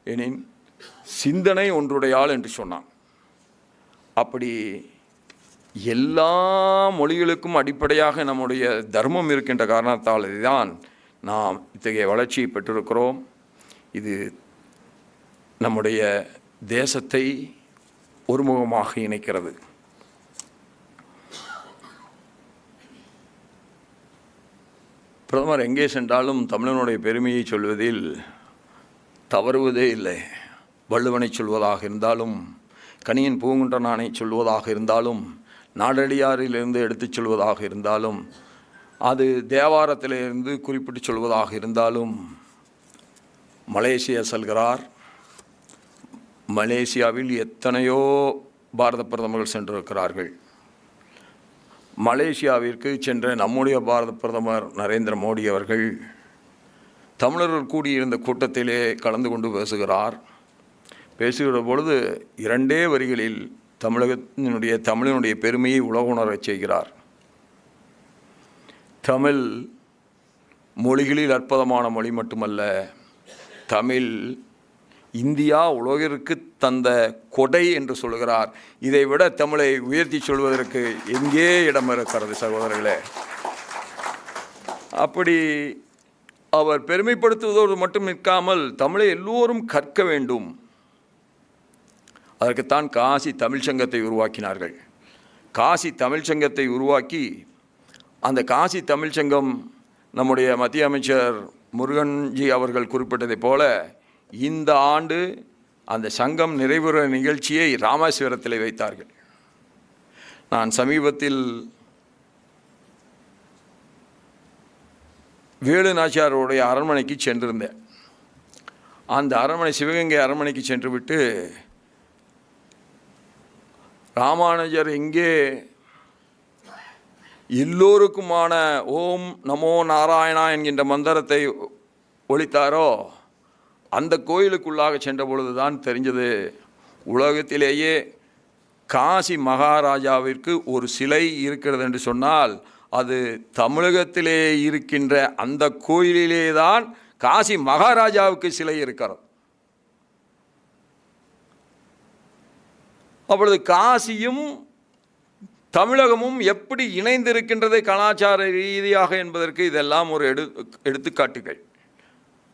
எனின் சிந்தனை ஒன்றுடையாள் என்று சொன்னான். அப்படி எல்லா மொழிகளுக்கும் அடிப்படையாக நம்முடைய தர்மம் இருக்கின்ற காரணத்தால் தான் நாம் இத்தகைய வளர்ச்சியை பெற்றிருக்கிறோம். இது நம்முடைய தேசத்தை ஒருமுகமாக இணைக்கிறது. பிரதமர் எங்கே சென்றாலும் தமிழனுடைய பெருமையை சொல்வதில் தவறுவதே இல்லை. வள்ளுவனை சொல்வதாக இருந்தாலும், கணியன் பூங்குன்றனானை சொல்வதாக இருந்தாலும், நாடடியாரிலிருந்து எடுத்துச் சொல்வதாக இருந்தாலும், அது தேவாரத்திலிருந்து குறிப்பிட்டு சொல்வதாக இருந்தாலும், மலேசியா செல்கிறார். மலேசியாவில் எத்தனையோ பாரத பிரதமர்கள் சென்றிருக்கிறார்கள். மலேசியாவிற்கு சென்ற நம்முடைய பாரத பிரதமர் நரேந்திர மோடி அவர்கள் தமிழர்கள் கூடியிருந்த கூட்டத்திலே கலந்து கொண்டு பேசுகிற பொழுது 2 வரிகளில் தமிழினுடைய பெருமையை உலக உணரச் செய்கிறார். தமிழ் மொழிகளில் அற்புதமான மொழி மட்டுமல்ல, தமிழ் இந்தியா உலகிற்கு தந்த கொடை என்று சொல்கிறார். இதைவிட தமிழை உயர்த்தி சொல்வதற்கு எங்கே இடம் இருக்கிறது சகோதரர்களே? அப்படி அவர் பெருமைப்படுத்துவதோடு மட்டும் நிற்காமல் தமிழை எல்லோரும் கற்க வேண்டும். அதற்குத்தான் காசி தமிழ்ச்சங்கத்தை உருவாக்கினார்கள். காசி தமிழ்ச்சங்கத்தை உருவாக்கி அந்த காசி தமிழ்ச்சங்கம் நம்முடைய மத்திய அமைச்சர் முருகன்ஜி அவர்கள் குறிப்பிட்டதைப் போல இந்த ஆண்டு அந்த சங்கம் நிறைவுற நிகழ்ச்சியை ராமேஸ்வரத்தில் வைத்தார்கள். நான் சமீபத்தில் வேலு நாச்சியாருடைய அரண்மனைக்கு சென்றிருந்தேன். அந்த அரண்மனை சிவகங்கை அரண்மனைக்கு சென்றுவிட்டு ராமானுஜர் எங்கே எல்லோருக்குமான ஓம் நமோ நாராயணா என்கின்ற மந்திரத்தை ஒலித்தாரோ அந்த கோயிலுக்குள்ளாக சென்ற பொழுதுதான் தெரிஞ்சது, உலகத்திலேயே காசி மகாராஜாவிற்கு ஒரு சிலை இருக்கிறது என்று சொன்னால் அது தமிழகத்திலே இருக்கின்ற அந்த கோயிலிலே தான் காசி மகாராஜாவுக்கு சிலை இருக்கிறது. அப்பொழுது காசியும் தமிழகமும் எப்படி இணைந்திருக்கின்றது கலாச்சார ரீதியாக என்பதற்கு இதெல்லாம் ஒரு எடுத்துக்காட்டுகள்.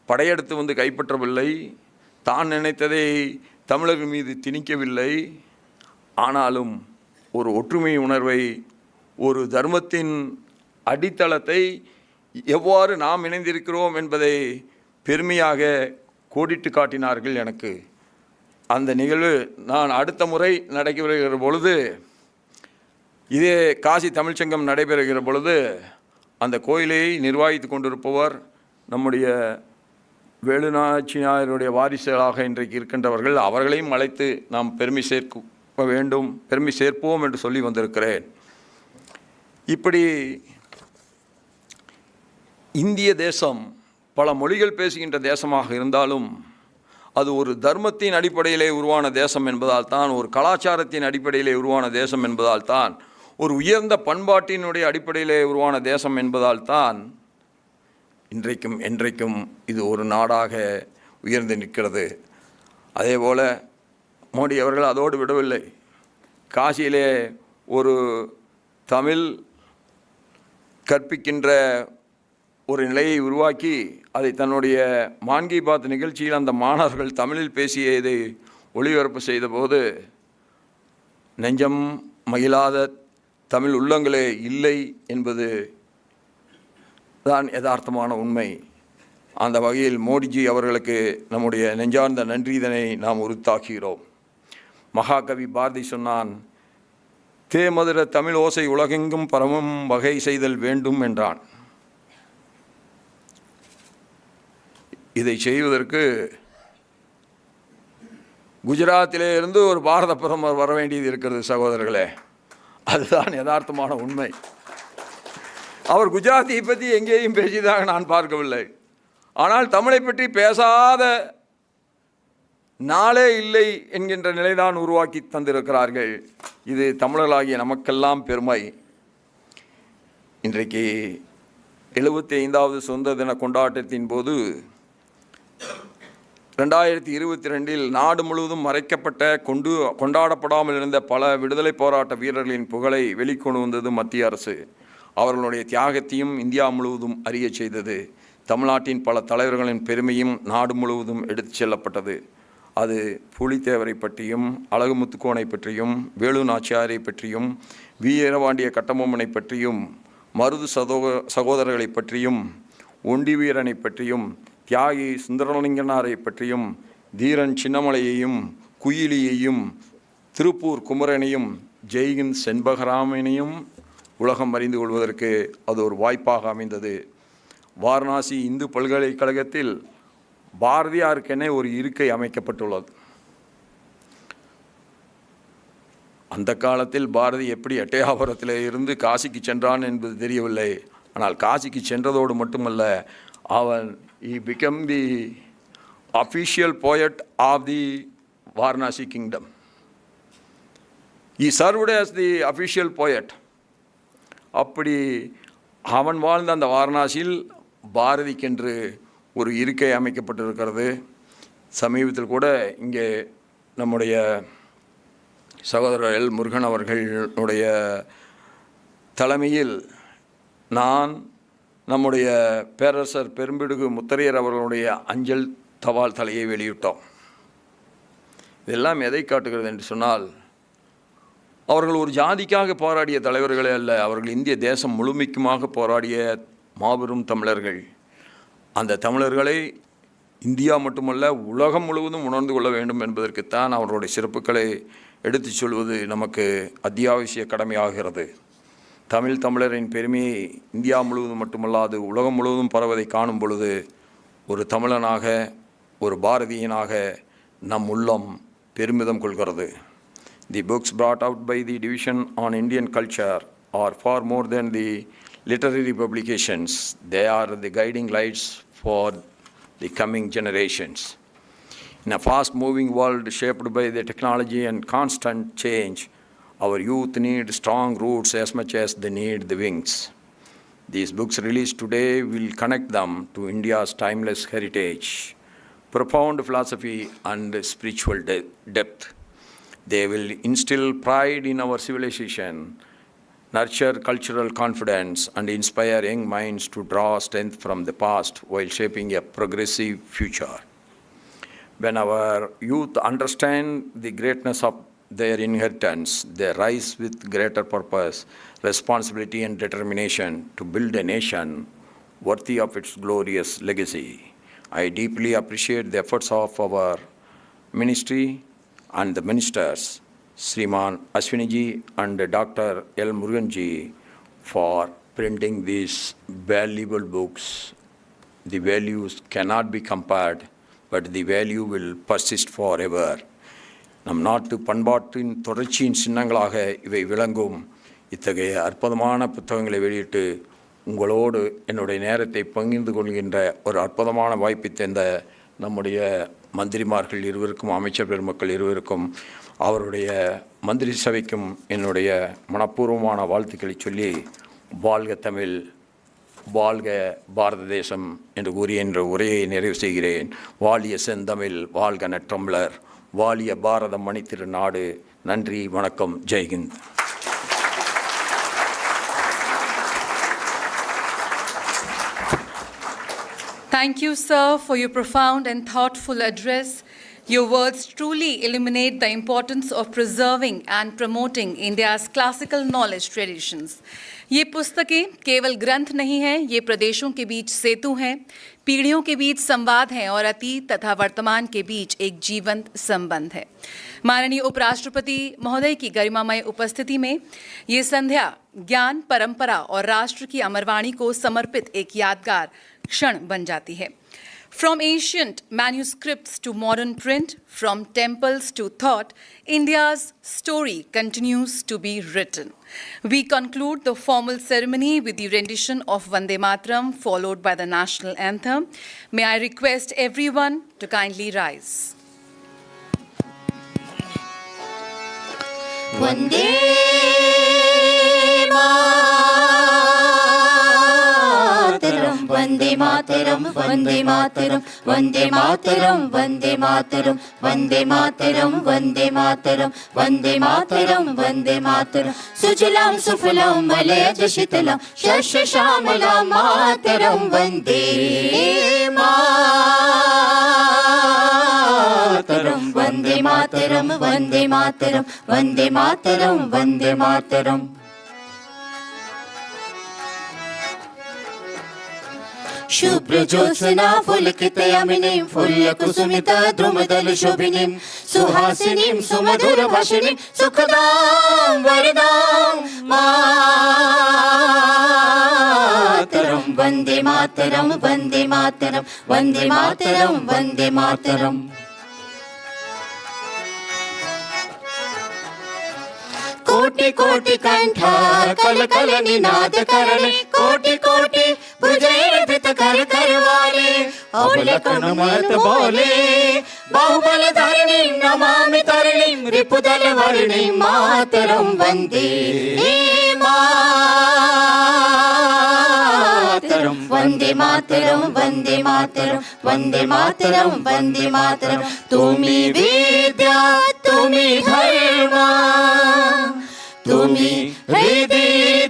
படையெடுத்து வந்து கைப்பற்றவில்லை, தான் நினைத்ததை தமிழர்கள் மீது திணிக்கவில்லை. ஆனாலும் ஒரு ஒற்றுமை உணர்வை, ஒரு தர்மத்தின் அடித்தளத்தை எவ்வாறு நாம் இணைந்திருக்கிறோம் என்பதை பெருமையாக கோடிட்டு காட்டினார்கள். எனக்கு அந்த நிகழ்வு நான் அடுத்த முறை நடைபெறுகிற பொழுது, இதே காசி தமிழ்ச்சங்கம் நடைபெறுகிற பொழுது அந்த கோயிலை நிர்வகித்து கொண்டிருப்பவர் நம்முடைய வேலுநாச்சியாருடைய வாரிசுகளாக இன்றைக்கு இருக்கின்றவர்கள். அவர்களையும் அழைத்து நாம் பெருமை சேர்ப்போம் என்று சொல்லி வந்திருக்கிறேன். இப்படி இந்திய தேசம் பல மொழிகள் பேசுகின்ற தேசமாக இருந்தாலும் அது ஒரு தர்மத்தின் அடிப்படையிலே உருவான தேசம் என்பதால் தான், ஒரு கலாச்சாரத்தின் அடிப்படையிலே உருவான தேசம் என்பதால் தான், ஒரு உயர்ந்த பண்பாட்டினுடைய அடிப்படையிலே உருவான தேசம் என்பதால் தான் இன்றைக்கும் என்றைக்கும் இது ஒரு நாடாக உயர்ந்து நிற்கிறது. அதேபோல் மோடி அவர்கள் அதோடு விடவில்லை. காசியிலே ஒரு தமிழ் கற்பிக்கின்ற ஒரு நிலையை உருவாக்கி அதை தன்னுடைய மான் கி பாத் நிகழ்ச்சியில் அந்த மாணவர்கள் தமிழில் பேசியதை ஒளிபரப்பு செய்தபோது நெஞ்சம் மகிழாத தமிழ் உள்ளங்களே இல்லை என்பது தான் யதார்த்தமான உண்மை. அந்த வகையில் மோடிஜி அவர்களுக்கு நம்முடைய நெஞ்சார்ந்த நன்றிதனை நாம் உறுத்தாக்குகிறோம். மகாகவி பாரதி சொன்னான், தேமதுர தமிழ் ஓசை உலகெங்கும் பரவும் வகை செய்தல் வேண்டும் என்றான். இதை செய்வதற்கு குஜராத்திலே இருந்து ஒரு பாரத பிரதமர் வர வேண்டியது இருக்கிறது சகோதரர்களே. அதுதான் யதார்த்தமான உண்மை. அவர் குஜராத்தியை பற்றி எங்கேயும் பேசியதாக நான் பார்க்கவில்லை. ஆனால் தமிழை பற்றி பேசாத நாளே இல்லை என்கின்ற நிலைதான் உருவாக்கி தந்திருக்கிறார்கள். இது தமிழர்களாகிய நமக்கெல்லாம் பெருமை. இன்றைக்கு 75வது சுதந்திர தின கொண்டாட்டத்தின் போது 2022 நாடு முழுவதும் மறைக்கப்பட்ட கொண்டாடப்படாமல் இருந்த பல விடுதலை போராட்ட வீரர்களின் புகழை வெளிக்கொண்டு வந்தது மத்திய அரசு. அவர்களுடைய தியாகத்தையும் இந்தியா முழுவதும் அறிய செய்தது. தமிழ்நாட்டின் பல தலைவர்களின் பெருமையும் நாடு முழுவதும் எடுத்துச் செல்லப்பட்டது. அது புலித்தேவரை பற்றியும், அழகு முத்துக்கோனை பற்றியும், வேலு நாச்சியாரை பற்றியும், வீரபாண்டிய கட்டபொம்மனை பற்றியும், மருது சகோதரர்களை பற்றியும், ஒண்டி வீரனை பற்றியும், தியாகி சுந்தரலிங்கனாரை பற்றியும், தீரன் சின்னமலையையும், குயிலியையும், திருப்பூர் குமரனையும், ஜெய்ஹிந்த் செண்பகராமனையும் உலகம் அறிந்து கொள்வதற்கு அது ஒரு வாய்ப்பாக அமைந்தது. வாரணாசி இந்து பல்கலைக்கழகத்தில் பாரதியாருக்கென ஒரு இருக்கை அமைக்கப்பட்டுள்ளது. அந்த காலத்தில் பாரதி எப்படி எட்டயாபுரத்தில் இருந்து காசிக்கு சென்றான் என்பது தெரியவில்லை. ஆனால் காசிக்கு சென்றதோடு மட்டுமல்ல, அவன் he became the official poet of the Varanasi kingdom. He served as the official poet. அப்படி அவன் வாழ்ந்த அந்த வாரணாசியில் பாரதிக்கென்று ஒரு இருக்கை அமைக்கப்பட்டிருக்கிறது. சமீபத்தில் கூட இங்கே நம்முடைய சகோதரர் எல் முருகன் அவர்களுடைய தலைமையில் நான் நம்முடைய பேரரசர் பெரும்பிடுகு முத்தரையர் அவர்களுடைய அஞ்சல் தபால் தலையை வெளியிட்டோம். இதெல்லாம் எதை காட்டுகிறது என்று சொன்னால், அவர்கள் ஒரு ஜாதிக்காக போராடிய தலைவர்களே அல்ல, அவர்கள் இந்திய தேசம் முழுமைக்குமாக போராடிய மாபெரும் தமிழர்கள். அந்த தமிழர்களை இந்தியா மட்டுமல்ல உலகம் முழுவதும் உணர்ந்து கொள்ள வேண்டும் என்பதற்குத்தான் அவர்களுடைய சிறப்புகளை எடுத்துச் சொல்வது நமக்கு அத்தியாவசிய கடமையாகிறது. தமிழரின் பெருமையை இந்தியா முழுவதும் மட்டுமல்லாது உலகம் முழுவதும் பரவதை காணும் பொழுது ஒரு தமிழனாக, ஒரு பாரதியனாக நம் உள்ளம் பெருமிதம் கொள்கிறது. The books brought out by the Division on Indian Culture are far more than the literary publications. They are the guiding lights for the coming generations. In a fast-moving world shaped by the technology and constant change, our youth need strong roots as much as they need the wings. These books released today will connect them to India's timeless heritage, profound philosophy and spiritual depth. They will instill pride in our civilization, nurture cultural confidence, and inspire young minds to draw strength from the past while shaping a progressive future. When our youth understand the greatness of their inheritance, they rise with greater purpose, responsibility, and determination to build a nation worthy of its glorious legacy. I deeply appreciate the efforts of our ministry and the ministers, Sriman Ashwiniji and Dr. L. Muruganji, for printing these valuable books. The values cannot be compared, but the value will persist forever. நம் நாட்டு பண்பாட்டின் தொடர்ச்சியின் சின்னங்களாக இவை விளங்கும். இத்தகைய அற்புதமான புத்தகங்களை வெளியிட்டு உங்களோடு என்னுடைய நேரத்தை பகிர்ந்து கொள்கின்ற ஒரு அற்புதமான வாய்ப்பை தந்த நம்முடைய மந்திரிமார்கள் இருவருக்கும், அமைச்சர் பெருமக்கள் இருவருக்கும், அவருடைய மந்திரி சபைக்கும் என்னுடைய மனப்பூர்வமான வாழ்த்துக்களை சொல்லி, வாழ்க தமிழ், வாழ்க பாரத தேசம் என்று கூறிய என்ற உரையை நிறைவு செய்கிறேன். வாழிய செந்தமிழ், வாழ்க நற்றமிழர், வாழிய பாரதம் மணித்திரு நாடு. நன்றி, வணக்கம், ஜெய்ஹிந்த். Thank you, sir, for your profound and thoughtful address. Your words truly illuminate the importance of preserving and promoting India's classical knowledge traditions. ये पुस्तकें केवल ग्रंथ नहीं हैं, ये प्रदेशों के बीच सेतु हैं, पीढ़ियों के बीच संवाद हैं और अतीत तथा वर्तमान के बीच एक जीवंत संबंध है. माननीय उपराष्ट्रपति महोदय की गरिमामय उपस्थिति में ये संध्या ज्ञान, परंपरा और राष्ट्र की अमरवाणी को समर्पित एक यादगार क्षण बन जाती है. From ancient manuscripts to modern print, from temples to thought, India's story continues to be written. We conclude the formal ceremony with the rendition of Vande Mataram, followed by the national anthem. May I request everyone to kindly rise. Vande Mataram, Vande Mataram, Vande Mataram, Vande Mataram, Vande Mataram, Vande Mataram, Vande Mataram, Vande Mataram, Sujalam Sufalam Malayaj Shitalam, Shasha Shamalam Mataram, Vande Mataram, Vande Mataram, Vande Mataram, Vande Mataram, Vande Mataram. शुभ्र ज्योत्सना फुलकितयामिनीं फुल्लकुसुमिता द्रुमदल शोभिनीं सुहासिनीं सुमधुर भाषिणीं सुखदां वरदां मातरं वन्दे मातरं वन्दे मातरं वन्दे मातरं वन्दे मातरम् कोटि कोटि कंठ कल कल निनाद करने कोटि कोटि भुजैर्भित कर करवाले अबल कनुमत बोले बाहुबल धरणीं नमामि तरणीं रिपुदल वर्णीं मातरं वन्दे मातरं वन्दे मातरं वन्दे मातरं वन्दे मातरं वन्दे मातरं तुमि विद्या तुमि धर्म तुमि हृदि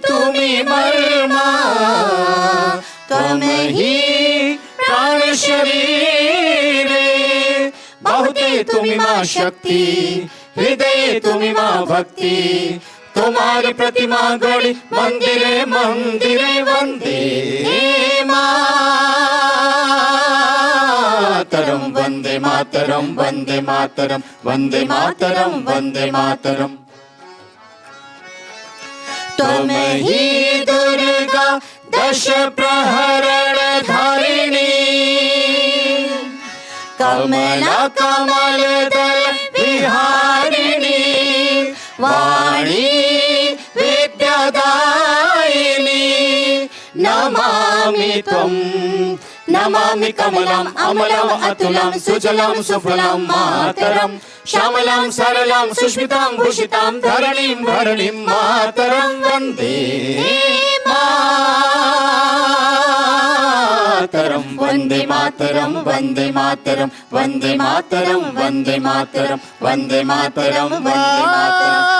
तुमि मर्मा त्वमहि प्राण शरीरे बहुते तुमि मां शक्ति हृदये तुमि मां भक्ति तुम्हारी प्रतिमा गढ़ी मंदिरे मंदिरे वंदे मातरम वंदे मातरम वंदे मातरम वंदे मातरम वंदे मातरम त्वमहि दुर्गा दश प्रहरण धारिणी कमला कमल दल विहारिणी वाणी विद्यादायिनी नमामि त्वं नमामि कमलम् अमलम् अतुलं सुजलं सुफलं मातरं श्यामलां सरलां सुष्मितां भूषितां धरणीं भरणीं मातरं वन्दे मातरं वन्दे मातरं वन्दे मातरं वन्दे मातरं वन्दे मातरं वन्दे मातरं वन्दे मातरं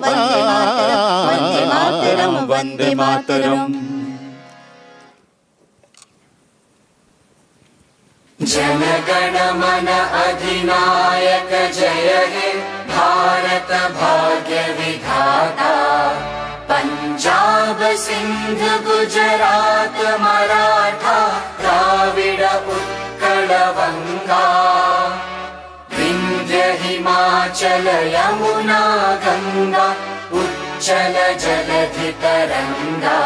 वन्दे मातरं वन्दे मातरं वन्दे मातरं जन गण मन अधिनायक जय हे भारत भाग्य विधाता पंजाब सिंध गुजरात मराठा द्राविड उत्कल वंगा विंध्य हिमाचल यमुना गंगा उच्चल जलधि तरंगा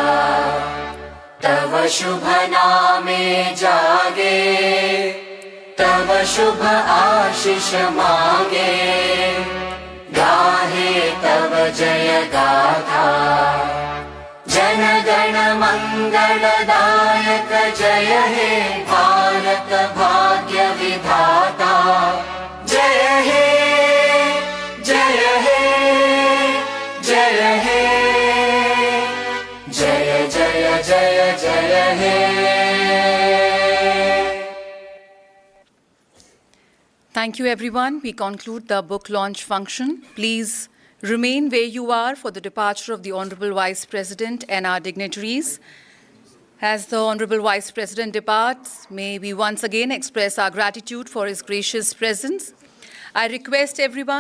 तव शुभ नामे जागे तव शुभ आशीष मांगे गाहे तव जय गाथा जन गण मंगलदायक जय हे भारत भाग्य विधाता जय हे जय हे जय हे जय जय जय जय हे Thank you, everyone. We conclude the book launch function. Please remain where you are for the departure of the Honorable Vice President and our dignitaries. As the Honorable Vice President departs, may we once again express our gratitude for his gracious presence. I request everyone